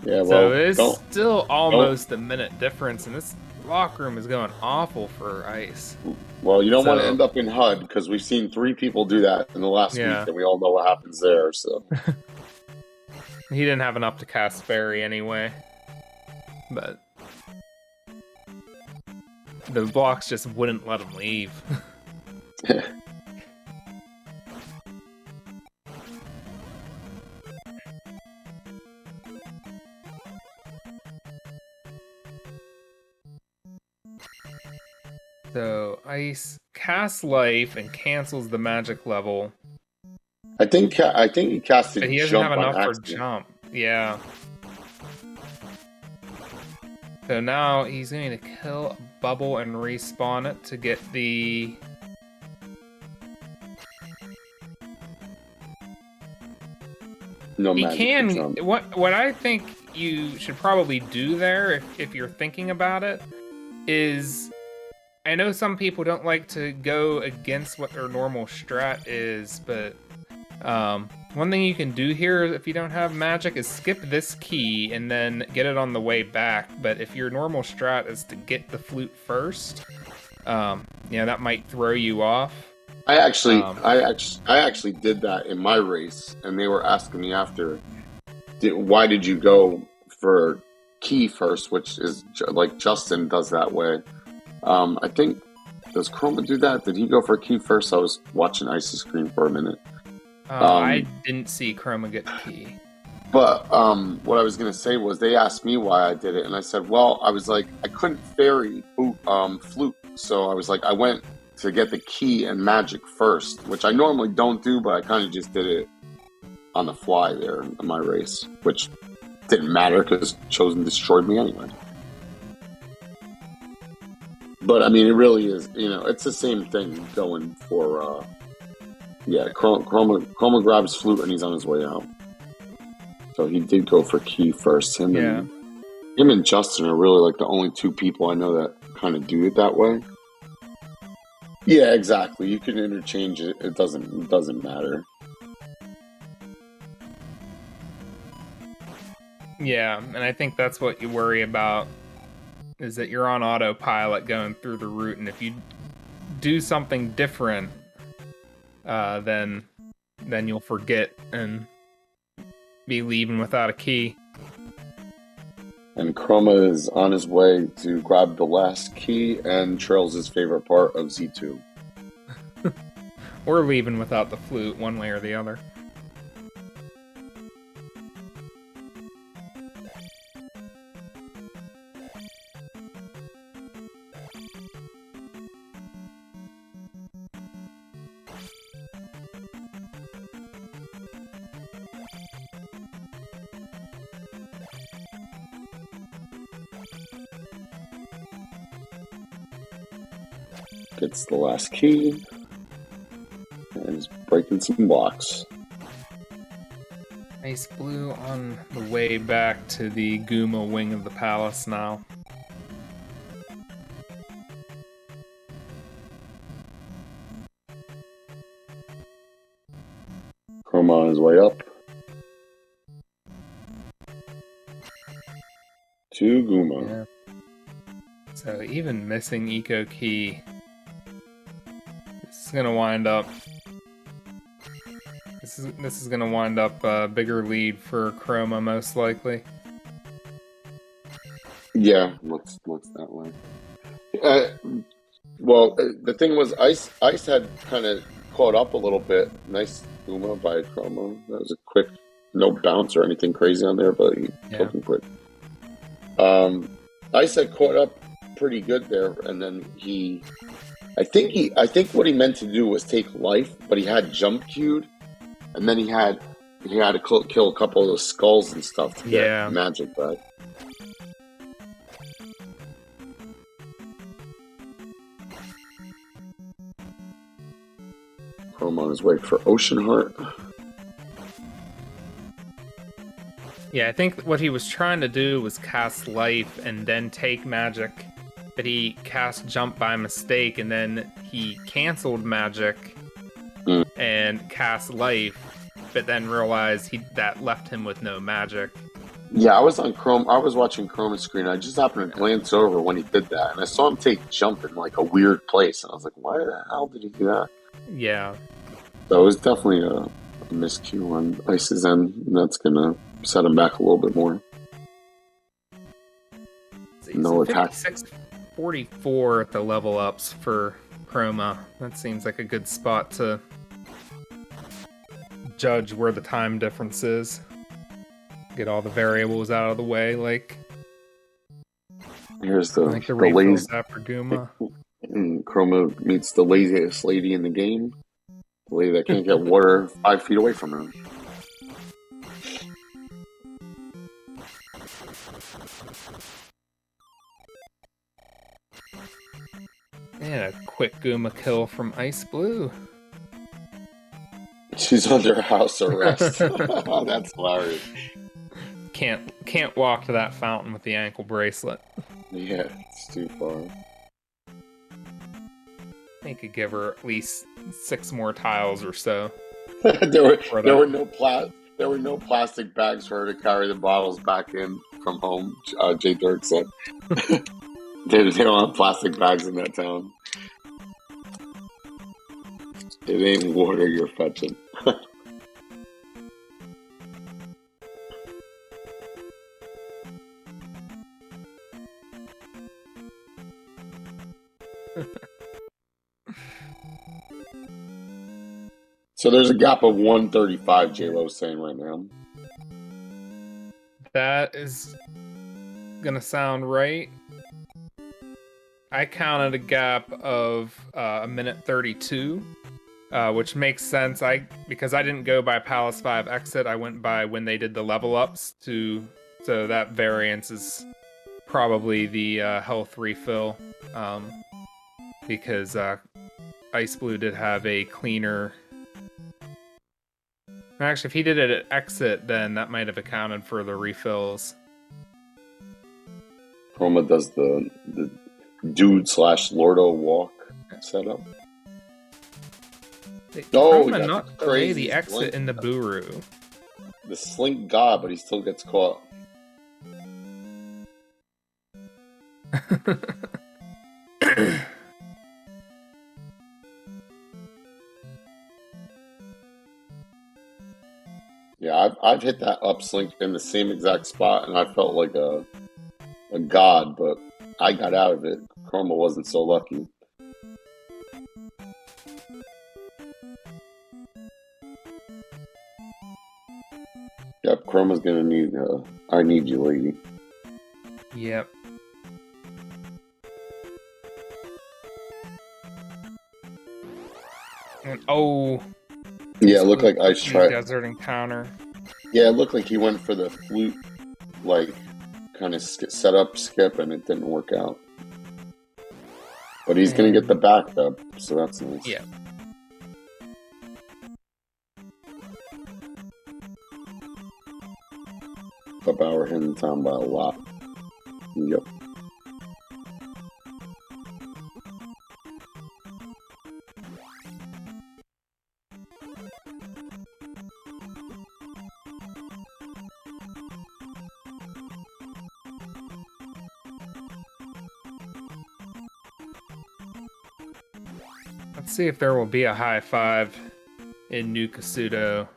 Yeah, well, so it's still almost a minute difference, and this lock room is going awful for Ice. Well, you don't want to end up in HUD because we've seen 3 people do that in the last week, and we all know what happens there. So he didn't have enough to cast Fairy anyway, but the blocks just wouldn't let him leave. So Ice casts Life and cancels the magic level. I think he casted. But he doesn't have enough for jump. Yeah. So now he's going to kill a bubble and respawn it to get the. No he magic can. jump. What I think you should probably do there, if you're thinking about it, is. I know some people don't like to go against what their normal strat is, but one thing you can do here if you don't have magic is skip this key and then get it on the way back. But if your normal strat is to get the flute first, that might throw you off. I actually did that in my race, and they were asking me after, why did you go for key first, which is like Justin does that way. I think, does Chroma do that? Did he go for a key first? I was watching Ice's screen for a minute. I didn't see Chroma get the key. But what I was going to say was they asked me why I did it, and I said, well, I was like, I couldn't fairy flute, so I was like, I went to get the key and magic first, which I normally don't do, but I kind of just did it on the fly there in my race, which didn't matter because Chosen destroyed me anyway. But I mean, it really is, it's the same thing going for Yeah, Chroma grabs flute and he's on his way out. So he did go for key first. Him and Justin are really like the only two people I know that kind of do it that way. Yeah, exactly. You can interchange it. It doesn't matter. Yeah, and I think that's what you worry about, is that you're on autopilot going through the route, and if you do something different, then you'll forget and be leaving without a key. And Chroma is on his way to grab the last key and trails his favorite part of Z2. Or leaving without the flute, one way or the other. Gets the last key and is breaking some blocks. Iceblue on the way back to the Guma wing of the palace now. Chroma on his way up to Guma. Yeah. So even missing Eco Key, this is gonna wind up. This is gonna wind up a bigger lead for Chroma, most likely. Yeah, looks that way. Well, the thing was, Ice had kind of caught up a little bit. Nice Guma by Chroma. That was a quick, no bounce or anything crazy on there, but he killed him quick. Ice had caught up pretty good there, and then I think what he meant to do was take life, but he had jump queued, and then he had to kill a couple of those skulls and stuff to get magic back. Chroma on his way for Ocean Heart. Yeah, I think what he was trying to do was cast life and then take magic, but he cast jump by mistake, and then he canceled magic and cast life, but then realized that left him with no magic. Yeah, I was on Chrome. I was watching Chroma's screen. I just happened to glance over when he did that, and I saw him take jump in like a weird place, and I was like, "Why the hell did he do that?" Yeah. So it was definitely a miscue on Ice's end, and that's gonna set him back a little bit more. No attack. 44 at the level ups for Chroma. That seems like a good spot to judge where the time difference is. Get all the variables out of the way, like here's the lazy after Guma. Chroma meets the laziest lady in the game. The lady that can't get water 5 feet away from her. And a quick Guma kill from Iceblue. She's under house arrest. That's hilarious. Can't walk to that fountain with the ankle bracelet. Yeah, it's too far. They could give her at least 6 more tiles or so. there were no plastic bags for her to carry the bottles back in from home. Jay Dirk said they don't have plastic bags in that town. It ain't water you're fetching. So there's a gap of 135, J-Lo's saying right now. That is gonna sound right. I counted a gap of a minute 32, which makes sense. Because I didn't go by Palace 5 exit, I went by when they did the level ups so that variance is probably the health refill, because Iceblue did have a cleaner Actually, if he did it at exit, then that might have accounted for the refills. Chroma does the dude/Lordo walk setup. Chroma not delay the exit in the Buru. The slink god, but he still gets caught. Yeah, I've hit that upslink in the same exact spot, and I felt like a god, but I got out of it. Chroma wasn't so lucky. Yep, Chroma's gonna need I need you, lady. Yep. And, oh. Yeah, it looked like Ice tried. Desert encounter. Yeah, it looked like he went for the flute, like, kind of set up skip, and it didn't work out. But he's going to get the backup, so that's nice. Yeah. Up our hidden town by a lot. Yep. Let's see if there will be a high five in New Kasuto.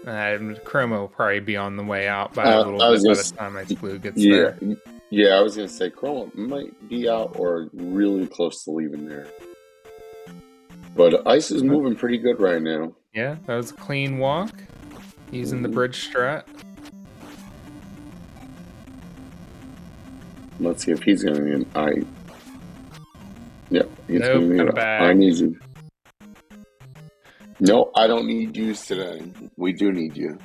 Chroma will probably be on the way out by a little bit by the time Iceblue gets there. Yeah, I was going to say Chroma might be out or really close to leaving there. But Ice is moving pretty good right now. Yeah, that was a clean walk. Using the bridge strat. Let's see if he's going to be an I. Yep, he's nope, going to be I need you. No, I don't need yous today. We do need you.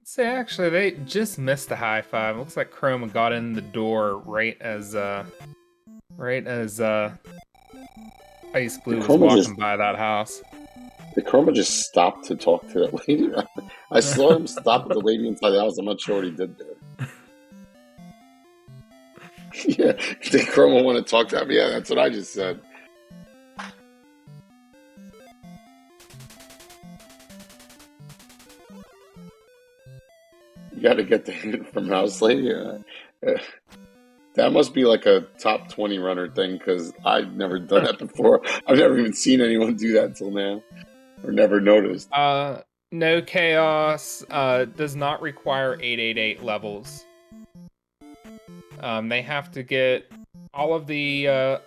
Say, actually, they just missed the high five. Looks like Chroma got in the door right as Iceblue was walking by that house. Did Chroma just stop to talk to that lady? I saw him stop at the lady inside the house. I'm not sure what he did there. Yeah, did Chroma want to talk to him? Yeah, that's what I just said. You got to get the hint from House Lady. That must be like a top 20 runner thing, because I've never done that before. I've never even seen anyone do that till now. Or never noticed. No chaos. Does not require 888 levels. They have to get all of the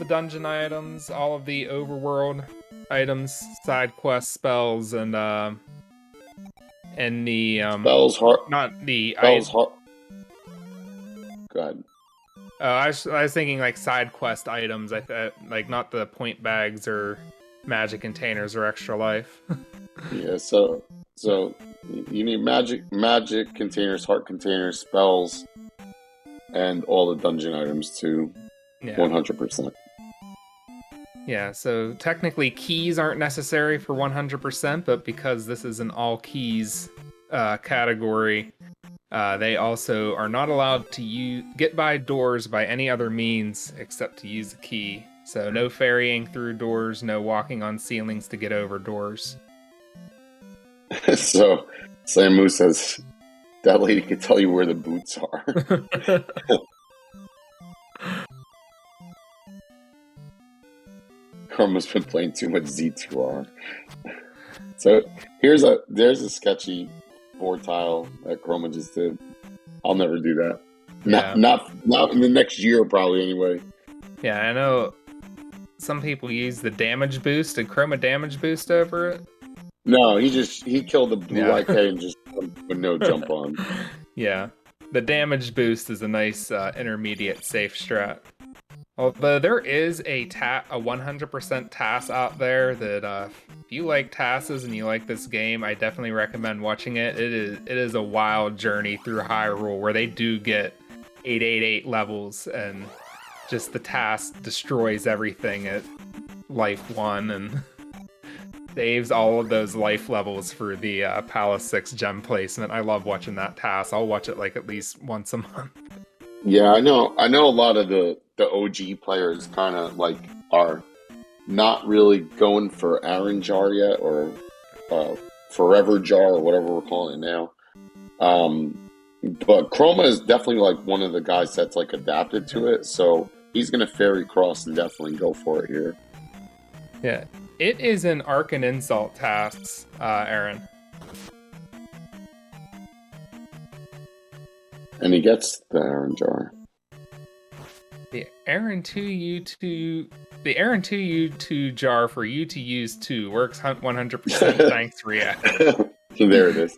dungeon items, all of the overworld items, side quest spells, and the spells heart. Not the spells heart. Go ahead. I was thinking like side quest items. Like not the point bags or magic containers or extra life. Yeah, so you need magic containers, heart containers, spells, and all the dungeon items too. Yeah. 100%. Yeah, so technically keys aren't necessary for 100%, but because this is an all keys category, they also are not allowed to get by doors by any other means except to use a key. So no ferrying through doors, no walking on ceilings to get over doors. So Samu says that lady could tell you where the boots are. Chroma's been playing too much Z2R. So there's a sketchy 4-tile that Chroma just did. I'll never do that. Yeah. Not in the next year, probably, anyway. Yeah, I know some people use the damage boost. Did Chroma damage boost over it? No, he killed the blue IK and just with no jump on. Yeah. The damage boost is a nice intermediate safe strat. Although there is a 100% TAS out there that if you like TASes and you like this game, I definitely recommend watching it. It is a wild journey through Hyrule where they do get 888 levels and just the TAS destroys everything at life 1 and saves all of those life levels for the Palace 6 gem placement. I love watching that TAS. I'll watch it like at least once a month. Yeah, I know. I know a lot of the OG players kind of like are not really going for Aaron Jar yet, or Forever Jar, or whatever we're calling it now. But Chroma is definitely like one of the guys that's like adapted to it, so he's gonna fairy cross and definitely go for it here. Yeah, it is an Arc and Insult tasks, Aaron. And he gets the Aaron Jar. The Aaron 2U2 jar for you to use too works 100%. Thanks, React. There it is.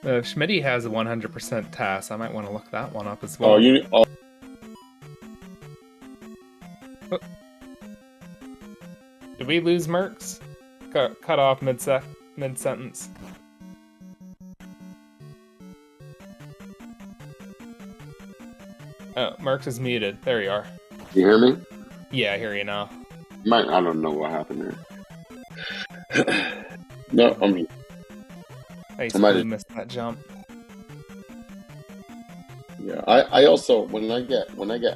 Schmitty has a 100% TAS. I might want to look that one up as well. Oh. Did we lose Mercs? Cut off mid-sentence. Oh, Mercs is muted. There you are. You hear me? Yeah, I hear you now. I don't know what happened there. No, I mean, I might have missed that jump. Yeah, I also when I get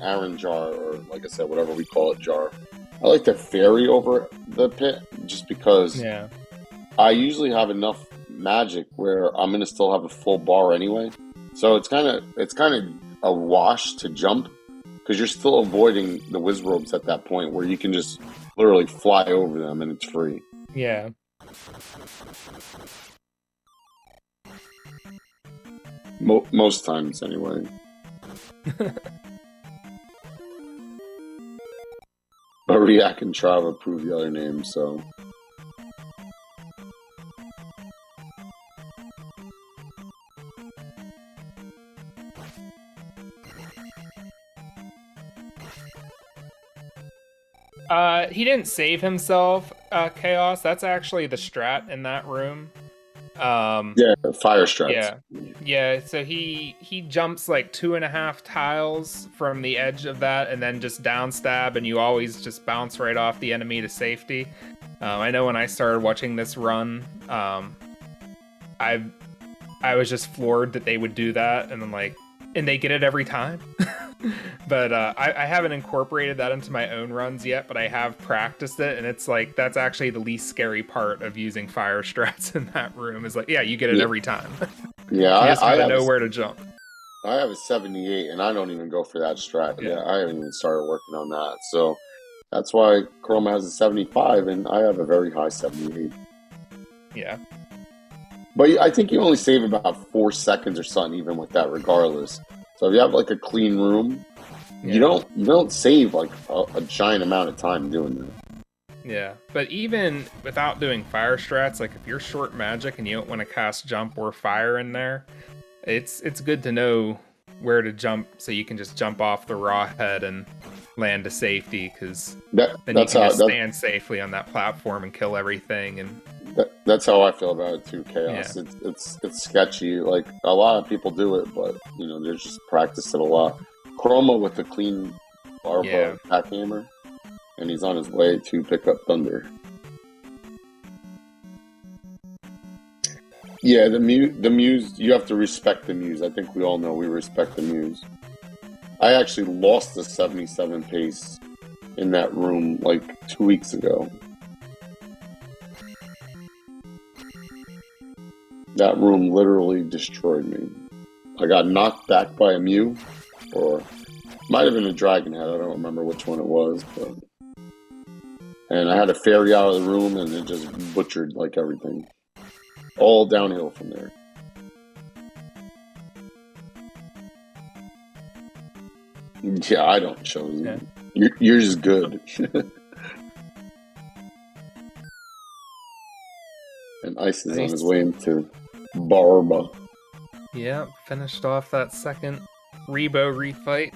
Aaron Jar, or like I said, whatever we call it, Jar, I like to ferry over the pit just because I usually have enough magic where I'm gonna still have a full bar anyway. So it's kind of a wash to jump because you're still avoiding the whiz robes at that point where you can just literally fly over them and it's free. Yeah. Most times, anyway. But React and Trav approve the other names, so. He didn't save himself, Chaos. That's actually the strat in that room. Yeah, fire strats. Yeah. So he jumps like 2.5 tiles from the edge of that, and then just down stab, and you always just bounce right off the enemy to safety. I know when I started watching this run, I was just floored that they would do that, and then and they get it every time. But I haven't incorporated that into my own runs yet, but I have practiced it, and it's like that's actually the least scary part of using fire strats in that room is you get it every time. Yeah, you just gotta know where to jump. I have a 78, and I don't even go for that strat. Yeah. I haven't even started working on that, so that's why Chroma has a 75, and I have a very high 78. Yeah. But I think you only save about 4 seconds or something, even with that, regardless. So if you have like a clean room, you don't save like a giant amount of time doing that. Yeah, but even without doing fire strats, like if you're short magic and you don't want to cast jump or fire in there, it's good to know where to jump so you can just jump off the raw head and land to safety, because then you can just stand safely on that platform and kill everything. And that's how I feel about it too, Chaos. Yeah. It's sketchy. Like a lot of people do it, but they're just practice it a lot. Chroma with the clean Barba attack hammer, and he's on his way to pick up Thunder. Yeah, the muse. You have to respect the muse. I think we all know we respect the muse. I actually lost the 77 pace in that room like 2 weeks ago. That room literally destroyed me. I got knocked back by a Mew, or might have been a Dragon Head. I don't remember which one it was, and I had to ferry out of the room, and it just butchered like everything. All downhill from there. Yeah, I don't show you. You're just good. And Ice is on Nice. his way into Barba. Yeah, finished off that second Rebo refight.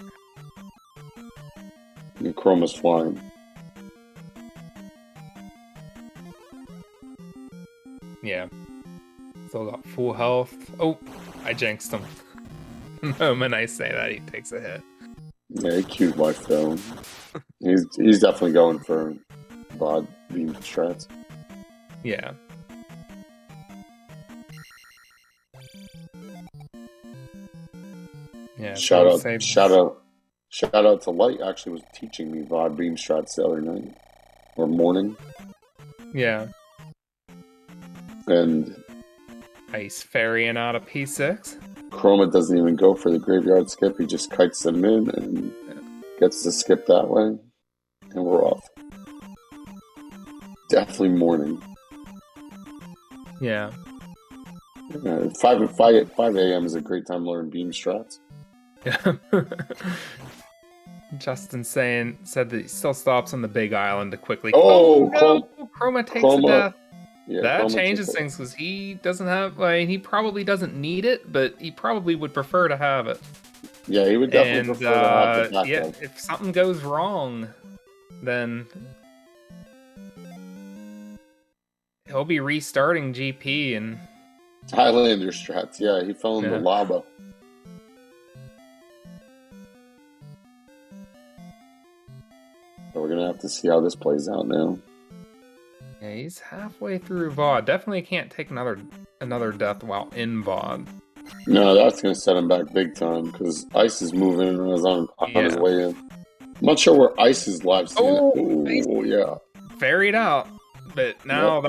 And Chroma's flying. Yeah. Still got full health. Oh, I jinxed him. The moment I say that, he takes a hit. Yeah, he queued life though. He's definitely going for VOD beam strats. Yeah. Yeah. Shout so out to Light. Actually, was teaching me VOD beam strats the other night or morning, Yeah. and Ice ferrying out a P6. Chroma doesn't even go for the graveyard skip. He just kites them in and gets the skip that way, and we're off. Definitely morning. Yeah. 5 a.m. is a great time to learn beam strats. Yeah. Justin said that he still stops on the big island to quickly. Oh, no! Chroma takes a death. Yeah, That Chroma changes took it. things because he doesn't have. Like, he probably doesn't need it, but he probably would prefer to have it. Yeah, he would definitely And prefer to have the backup. if something goes wrong, then he'll be restarting GP and. Highlander strats. Yeah, he fell in the lava. So we're gonna have to see how this plays out now. Yeah, he's halfway through VOD. Definitely can't take another death while in VOD. No, that's gonna set him back big time because Ice is moving and is on his way in. I'm not sure where Ice's live stand. Oh, yeah. Ferried out, but now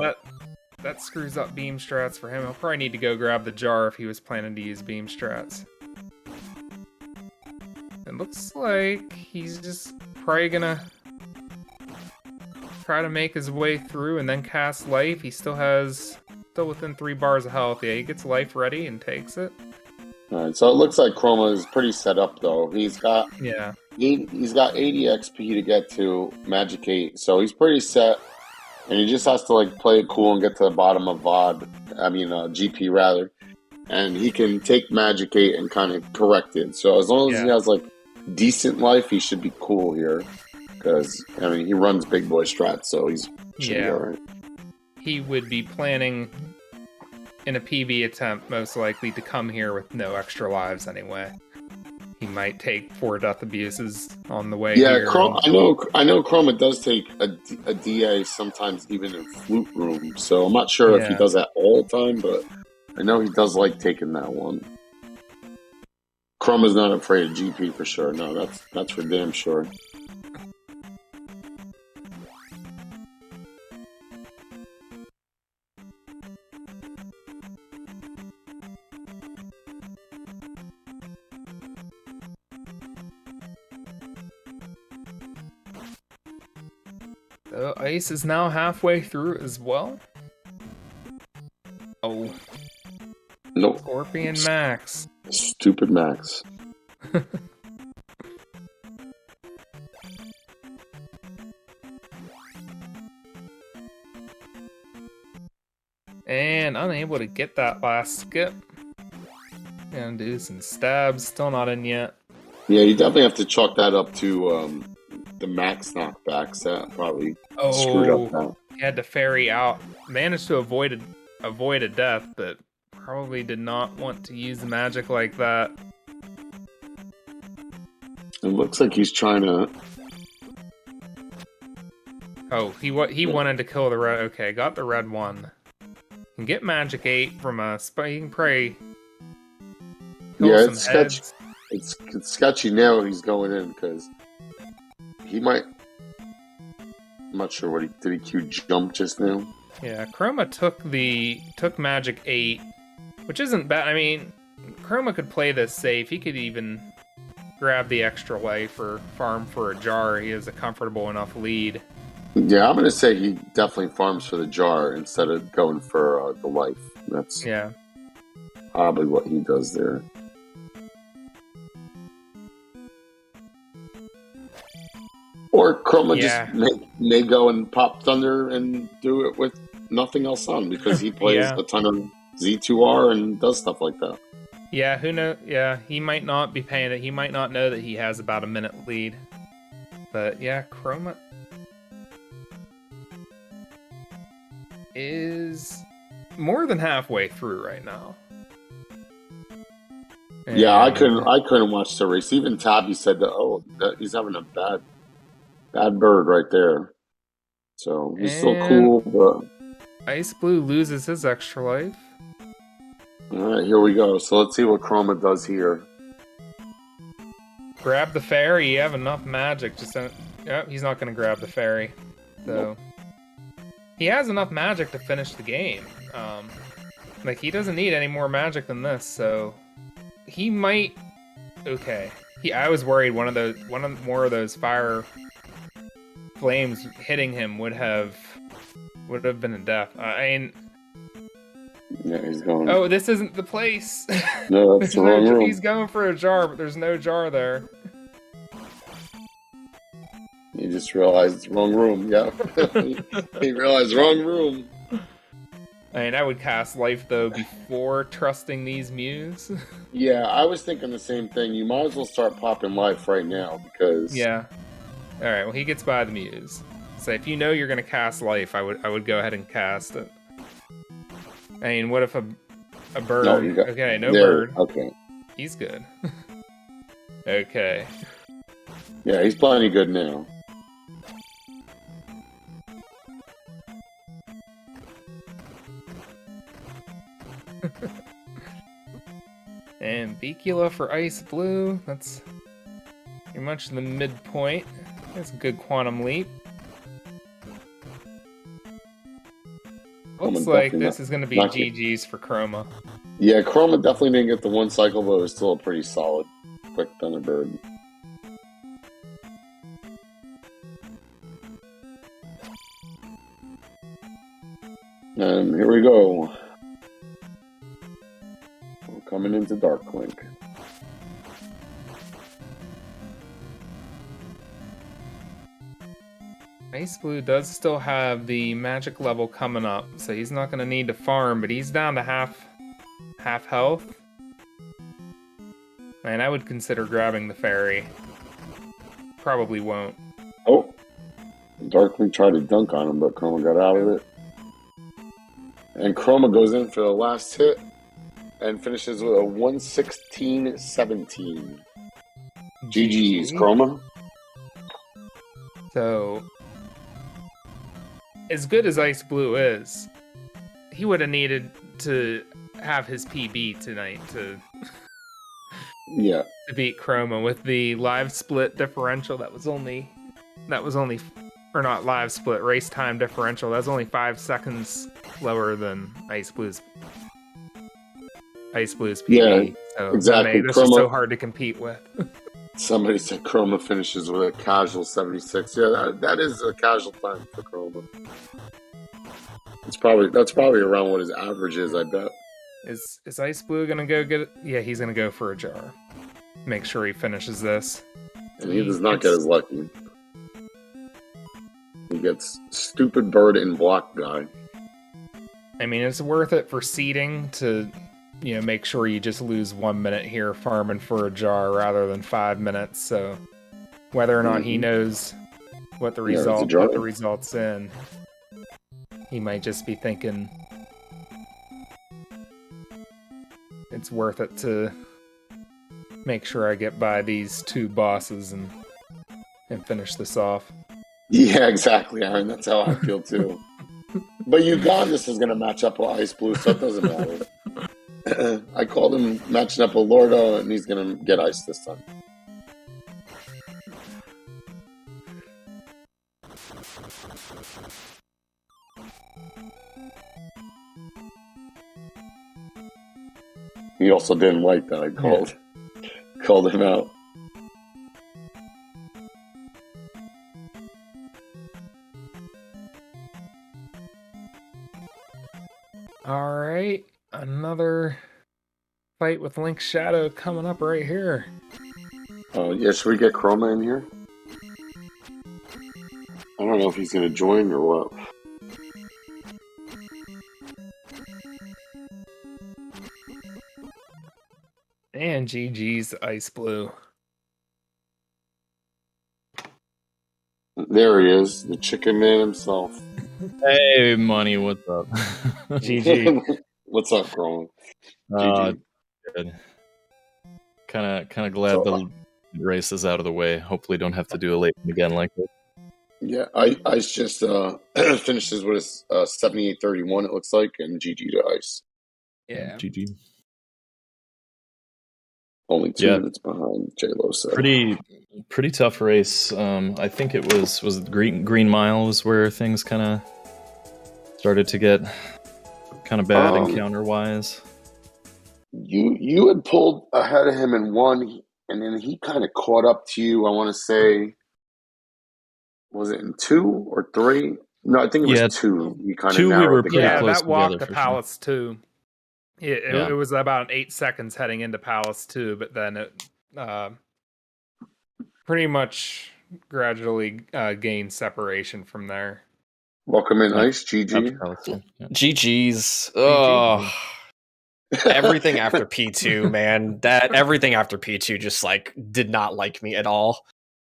that screws up beam strats for him. He'll probably need to go grab the jar if he was planning to use beam strats. It looks like he's just probably gonna try to make his way through and then cast life. He still within 3 bars of health. Yeah, he gets life ready and takes it. Alright, so it looks like Chroma is pretty set up though. He's got 80 XP to get to Magic 8, so he's pretty set. And he just has to like play it cool and get to the bottom of GP rather. And he can take Magic 8 and kind of correct it. So as long as he has like decent life, he should be cool here. Because, he runs big boy strats, so he's should be alright. He would be planning in a PB attempt, most likely, to come here with no extra lives anyway. He might take 4 death abuses on the way here. Yeah, I know Chroma does take a DA sometimes even in Flute Room, so I'm not sure if he does that all the time, but I know he does like taking that one. Chroma's not afraid of GP for sure. No, that's for damn sure. Ice is now halfway through as well. Oh. Nope. Scorpion Max. Stupid Max. And unable to get that last skip. Gonna do some stabs. Still not in yet. Yeah, you definitely have to chalk that up to the max knockbacks. That probably screwed up that. He had to ferry out. Managed to avoid a death, but probably did not want to use magic like that. It looks like he's trying to. Oh, he wanted to kill the red. Okay, got the red one. Can get magic 8 from a Spiking Prey. Yeah, it's sketchy. It's sketchy now. He's going in because he might. I'm not sure what did he Q jump just now. Yeah, Chroma took magic 8, which isn't bad. I mean, Chroma could play this safe. He could even grab the extra life or farm for a jar. He has a comfortable enough lead. Yeah, I'm gonna say he definitely farms for the jar instead of going for the life. That's probably what he does there. Or Chroma just may go and pop Thunder and do it with nothing else on because he plays Yeah. a ton of Z2R and does stuff like that. Yeah, who knows? Yeah, he might not be paying it. He might not know that he has about a minute lead. But yeah, Chroma is more than halfway through right now. And yeah, I couldn't watch the race. Even Tabby said that he's having a bad bird right there. So he's still cool, but Iceblue loses his extra life. alright, here we go. So let's see what Chroma does here. Grab the fairy, you have enough magic. Just don't... Yep, he's not going to grab the fairy. So he has enough magic to finish the game. Like, he doesn't need any more magic than this, so he might... Okay. I was worried one more of those fire flames hitting him would have been a death. Yeah, he's going. Oh, this isn't the place. No, that's the wrong room. He's going for a jar, but there's no jar there. He just realized it's wrong room. Yeah, he realized wrong room. I mean, I would cast life though before trusting these Mews. Yeah, I was thinking the same thing. You might as well start popping life right now because yeah. All right. Well, he gets by the Mews. So if you know you're gonna cast life, I would go ahead and cast it. I mean, what if a bird? No, okay, no there, bird. Okay, He's good. Okay. Yeah, he's plenty good now. And Bicula for Iceblue. That's pretty much the midpoint. That's a good quantum leap. Looks like this is going to be GG's for Chroma. Yeah, Chroma definitely didn't get the one cycle, but it was still a pretty solid quick Thunderbird. And here we go. We're coming into Dark Link. Iceblue does still have the magic level coming up, so he's not going to need to farm, but he's down to half health. And I would consider grabbing the fairy. Probably won't. Oh! Darkling tried to dunk on him, but Chroma got out of it. And Chroma goes in for the last hit and finishes with a 116-17. GG's, Chroma. So, as good as Iceblue is, he would have needed to have his PB tonight to beat Chroma with the live split differential. That was only, or not live split, race time differential. That was only 5 seconds lower than Iceblue's PB. Yeah, so exactly. This is so hard to compete with. Somebody said Chroma finishes with a casual 76. Yeah, that is a casual time for Chroma. That's probably around what his average is, I bet. Is Iceblue gonna go get it? Yeah, he's gonna go for a jar. Make sure he finishes this. And he does not get as lucky. He gets stupid bird and block guy. I mean, it's worth it for seeding to, make sure you just lose 1 minute here farming for a jar rather than 5 minutes. So whether or not he knows what the result's in, he might just be thinking it's worth it to make sure I get by these 2 bosses and finish this off. Yeah, exactly, Aaron. That's how I feel too. But Ugandis is going to match up with Iceblue, so it doesn't matter. I called him matching up with Lordo, and he's going to get ice this time. He also didn't like that I called him out. All right, another fight with Link Shadow coming up right here. Yeah, should we get Chroma in here? I don't know if he's going to join or what. And GG's Iceblue. There he is, the chicken man himself. Hey, money, what's up? GG. What's up, Chrome? Good. GG. Kind of glad the race is out of the way. Hopefully, don't have to do a late one again like this. Yeah, Ice just finishes with a 78-31, it looks like, and GG to Ice. Yeah. GG. Only 2 minutes behind J-Lo said. Pretty tough race. I think it was it Green Mile was where things kind of started to get kind of bad encounter wise. You had pulled ahead of him in 1, and then he kind of caught up to you. I want to say, was it in 2 or 3? No, I think it was 2. You kind of 2. We were pretty close that walk together to Palace 2. It was about 8 seconds heading into Palace 2, but then it pretty much gradually gained separation from there. Welcome in, Ice. GG. GG's. Oh, everything after P2, man. Everything after P2 just like did not like me at all.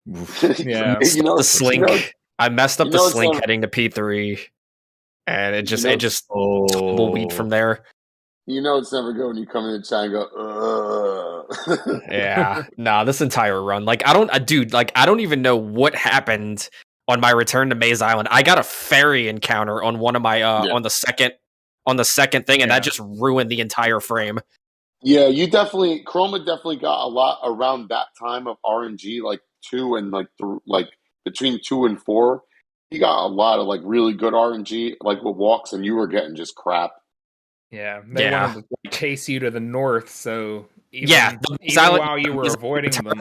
Yeah, the slink. I messed up the slink heading to P3, and it just tumbleweed from there. You know it's never good when you come in the chat and go, ugh. Yeah, nah, this entire run, like I don't even know what happened on my return to Maze Island. I got a fairy encounter on one of my on the second thing, and that just ruined the entire frame. Yeah, Chroma definitely got a lot around that time of RNG, like 2 and like between 2 and 4. He got a lot of like really good RNG, like with walks, and you were getting just crap. Yeah, they wanted to chase you to the north, so even while you were avoiding them,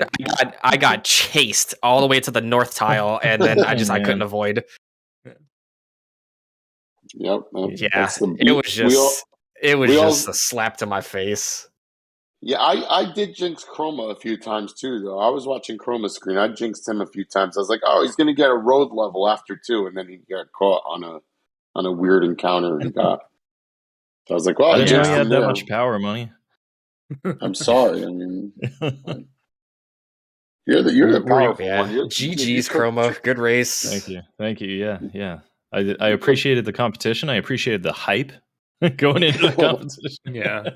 I got chased all the way to the north tile, and then I couldn't avoid. Yep. Yeah, it was just a slap to my face. Yeah, I did jinx Chroma a few times too, though. I was watching Chroma's screen. I jinxed him a few times. I was like, oh, he's going to get a road level after 2, and then he got caught on a weird encounter he got. So I was like, well, I didn't know you had that much power, money. I'm sorry. I mean, you're the powerful one. GG's, Chroma. Good race. Thank you. Yeah. I appreciated the competition. I appreciated the hype going into the competition. Yeah.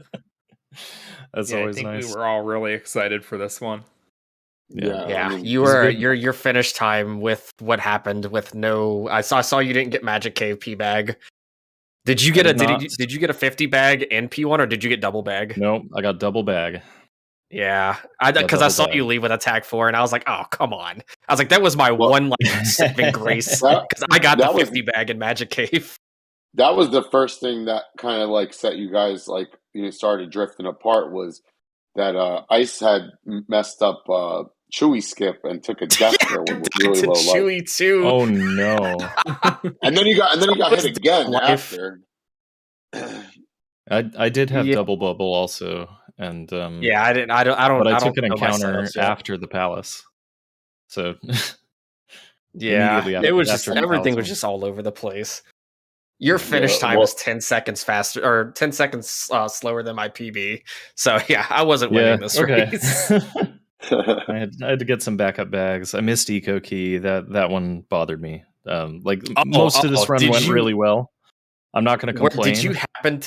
That's always nice. nice. We were all really excited for this one. Yeah. I mean, your finish time with what happened with no. I saw you didn't get Magic Cave P bag. Did you get did you get a 50 bag and P1, or did you get double bag? Nope, I got double bag. Yeah, because I saw you leave with attack 4, and I was like, oh, come on. I was like, that was my one saving grace, because I got the 50 bag in Magic Cave. That was the first thing that kind of like set you guys like started drifting apart, was that Ice had messed up Chewy skip and took a death there with really low life. Chewy too. Oh no! and then he got hit again after. I did have double bubble also, and I didn't. I don't. But I took an encounter after the palace, so it was just everything was just all over the place. Your finish time was 10 seconds faster, or 10 seconds slower than my PB. So I wasn't winning this race. I had to get some backup bags. I missed Eco Key. That one bothered me. Most of this run went really well. I'm not going to complain. Did you happen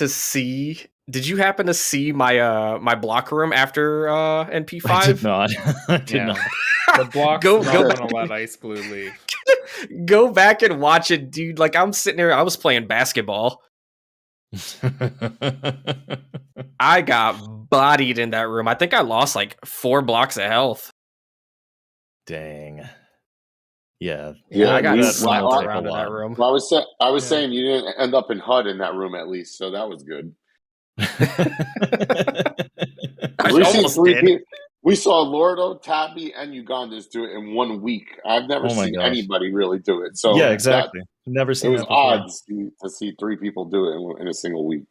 to see my my block room after NP5? I did not. I did not. The block's not going to let Iceblue leave. Go back and watch it, dude. Like, I'm sitting there, I was playing basketball. I got bodied in that room. I think I lost like 4 blocks of health. Dang. Yeah. I got slapped around in that room. Well, I was saying you didn't end up in HUD in that room at least, so that was good. We saw Lordo, Tabby, and Ugandans do it in 1 week. I've never seen anybody really do it. So yeah, exactly. Never seen it was that before. odds to see 3 people do it in a single week.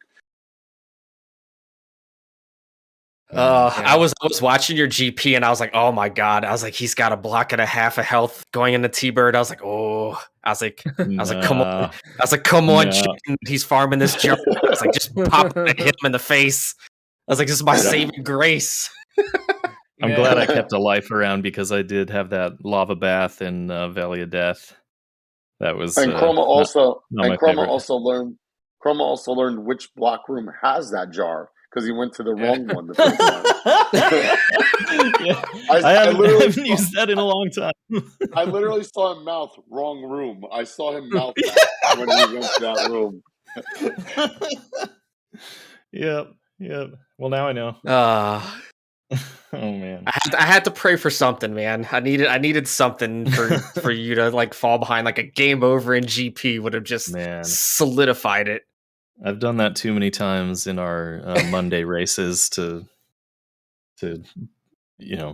I was watching your GP and I was like, oh my god. I was like, he's got a block and a half of health going into T-Bird. I was like, oh. I was like, come on. Come on, chicken. He's farming this jar. I was like, just pop hit him in the face. I was like, this is my saving grace. I'm glad I kept a life around because I did have that lava bath in Valley of Death. That was and Chroma favorite. also learned which block room has that jar because he went to the wrong one the first time. I haven't used that in a long time. I literally saw him mouth wrong room. I saw him mouth that when he went to that room. Yep. Well, now I know. Oh man, I had to pray for something, man. I needed something for you to like fall behind, like a game over in GP would have just solidified it. I've done that too many times in our Monday races to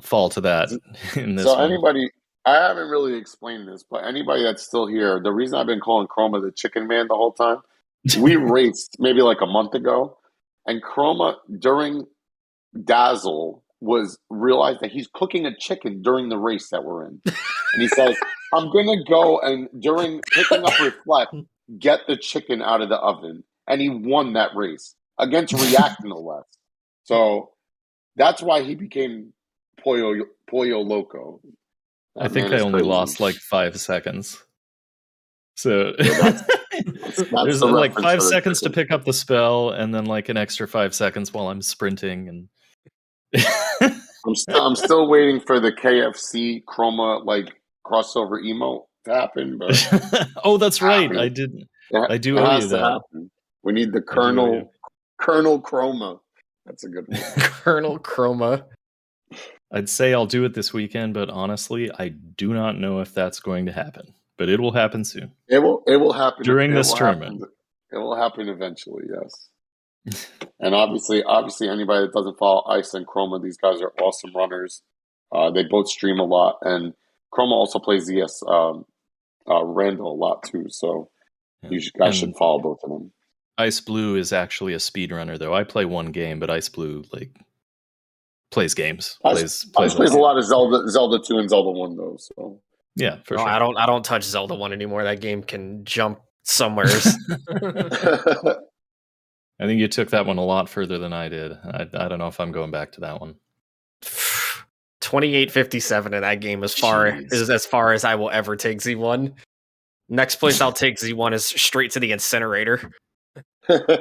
fall to that in this. So one. anybody, I haven't really explained this, but anybody that's still here, the reason I've been calling Chroma the Chicken Man the whole time, we raced maybe like a month ago, and Chroma during Dazzle realized that he's cooking a chicken during the race that we're in. And he says, I'm going to go and during picking up Reflect, get the chicken out of the oven. And he won that race against React, no less. So that's why he became Pollo Loco. I think I only lost like 5 seconds. So there's like 5 seconds to pick up the spell and then like an extra 5 seconds while I'm sprinting and I'm still waiting for the KFC Chroma like crossover emote to happen. But oh, that's right. I do owe you that. Happen. We need the Colonel Chroma. That's a good one. Colonel Chroma. I'd say I'll do it this weekend, but honestly, I do not know if that's going to happen. But it will happen soon. It will happen during this tournament. It will happen eventually. Yes. And obviously, anybody that doesn't follow Ice and Chroma, these guys are awesome runners. They both stream a lot, and Chroma also plays ES Randall a lot too. So you guys should follow both of them. Iceblue is actually a speedrunner, though. I play one game, but Iceblue plays games. Plays a lot of Zelda 2 and Zelda 1 though. So yeah, for sure. I don't touch Zelda 1 anymore. That game can jump somewhere. I think you took that one a lot further than I did. I don't know if I'm going back to that one. 2857 in that game is as far as I will ever take Z1. Next place I'll take Z1 is straight to the incinerator. Speaking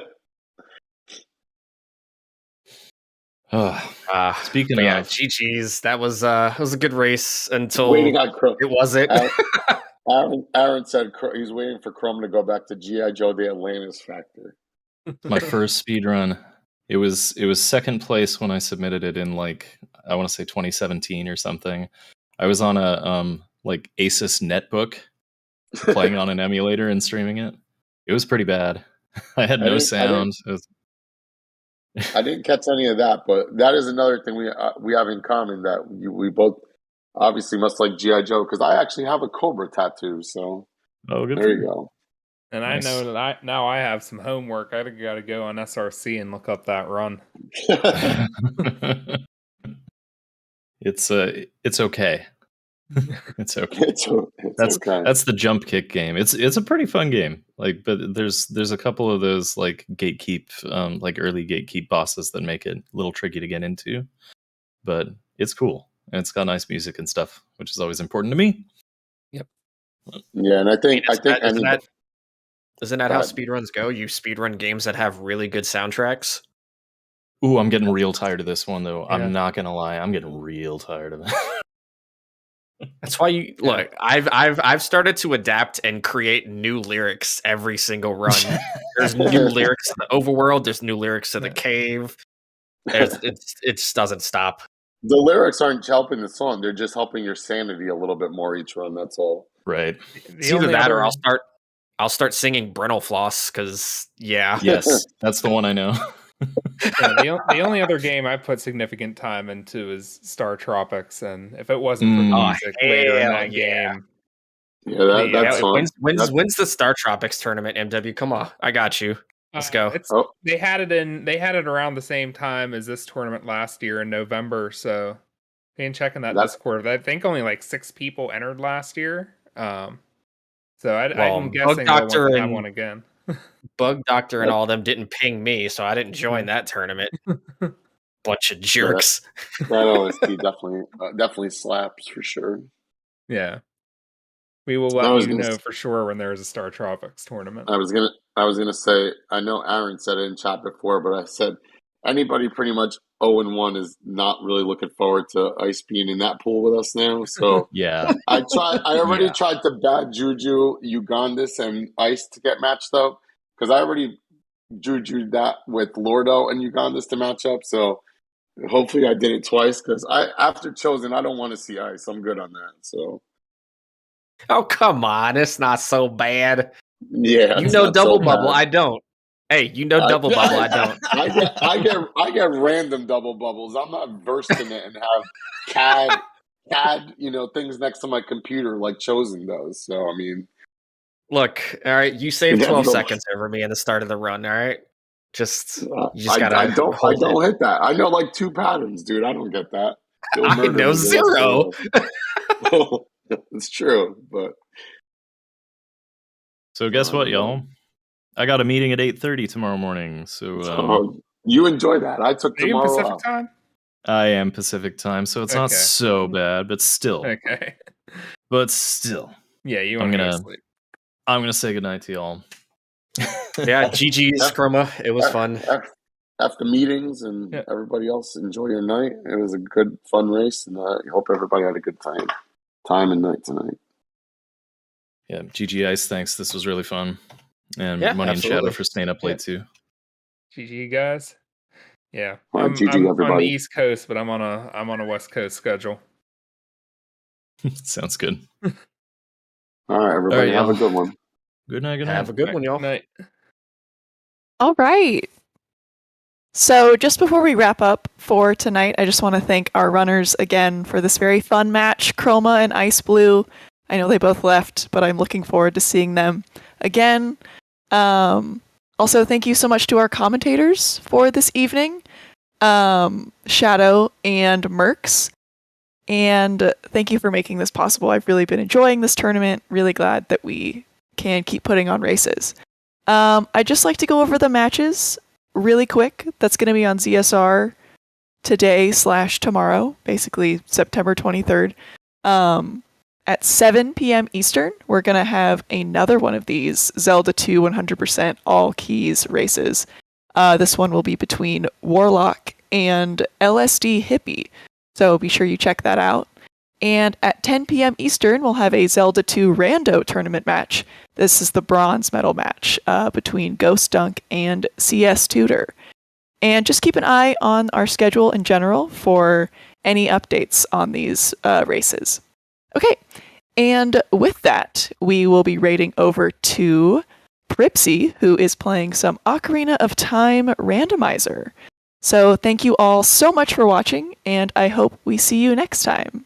of GG's, that was a good race until it wasn't. Aaron said he's waiting for Chrome to go back to G.I. Joe the Atlantis Factor. My first speed run. It was second place when I submitted it in like I want to say 2017 or something. I was on a like Asus netbook playing on an emulator and streaming it. It was pretty bad. I had no sound. I didn't catch any of that, but that is another thing we have in common that we both obviously must like G.I. Joe because I actually have a Cobra tattoo. So there you go. And nice. I know that I have some homework. I got to go on SRC and look up that run. It's okay. It's okay. It's okay. That's the jump kick game. It's a pretty fun game. Like, but there's a couple of those like gatekeep, like early gatekeep bosses that make it a little tricky to get into. But it's cool and it's got nice music and stuff, which is always important to me. Yep. Yeah, and I think isn't that how speedruns go? You speedrun games that have really good soundtracks. Ooh, I'm getting real tired of this one though. Yeah. I'm not gonna lie, I'm getting real tired of it. That's why you look. I've started to adapt and create new lyrics every single run. There's new lyrics to the overworld. There's new lyrics to the cave. It just doesn't stop. The lyrics aren't helping the song. They're just helping your sanity a little bit more each run. That's all. Right. It's either that or I'll start singing Brennel Floss because yes, that's the one I know. The only other game I put significant time into is Star Tropics, and if it wasn't for the music later in that game, that's fun. When's the Star Tropics tournament? MW, come on, I got you. Let's go. They had it around the same time as this tournament last year in November. So, been checking that Discord. I think only like 6 people entered last year. So I'm Well, guessing they'll want to have one again. Bug Doctor and all them didn't ping me, so I didn't join that tournament. Bunch of jerks. That OST definitely slaps for sure. Yeah. We will let you know for sure when there is a Star Tropics tournament. I was gonna say, I know Aaron said it in chat before, but I said anybody pretty much 0-1 is not really looking forward to Ice being in that pool with us now. So Yeah. I already tried to bad juju Ugandis and Ice to get matched up because I already jujued that with Lordo and Ugandis to match up. So hopefully I did it twice because after Chosen, I don't want to see Ice. I'm good on that. So. Oh, come on. It's not so bad. Yeah. You know Double Bubble. I don't. Hey, you know Double Bubble. I don't. I get random double bubbles. I'm not versed in it and have CAD, things next to my computer like Chosen does. So, I mean. Look, all right, you saved 12 seconds over me in the start of the run, all right? You just gotta I don't hit that. I know like 2 patterns, dude. I don't get that. I know 0. It's true, but so guess what, y'all? I got a meeting at 8:30 tomorrow morning. So you enjoy that. I took tomorrow Pacific off. time? I am Pacific time, so it's not so bad, but still. Okay. But still. Yeah, you want to go to sleep. I'm gonna say goodnight to y'all. Yeah, GG's Chroma. It was fun. After meetings and everybody else, enjoy your night. It was a good, fun race, and I hope everybody had a good time and night tonight. Yeah, GG Ice, thanks. This was really fun. And Money and Shadow for staying up late too. GG guys. Yeah, I'm on the East Coast, but I'm on a West Coast schedule. Sounds good. All right, everybody, have a good one. Good night. Good night. Have a good one, y'all. Good night. All right. So just before we wrap up for tonight, I just want to thank our runners again for this very fun match, Chroma and Iceblue. I know they both left, but I'm looking forward to seeing them again. Also, thank you so much to our commentators for this evening, Shadow and Mercs. And thank you for making this possible. I've really been enjoying this tournament. Really glad that we can keep putting on races. I'd just like to go over the matches really quick. That's going to be on ZSR today/tomorrow, basically September 23rd. At 7 p.m. Eastern, we're going to have another one of these Zelda 2 100% all keys races. This one will be between Warlock and LSD Hippie, so be sure you check that out. And at 10 p.m. Eastern, we'll have a Zelda 2 Rando tournament match. This is the bronze medal match between Ghost Dunk and CS Tutor. And just keep an eye on our schedule in general for any updates on these races. Okay, and with that, we will be raiding over to Pripsy, who is playing some Ocarina of Time randomizer. So thank you all so much for watching, and I hope we see you next time.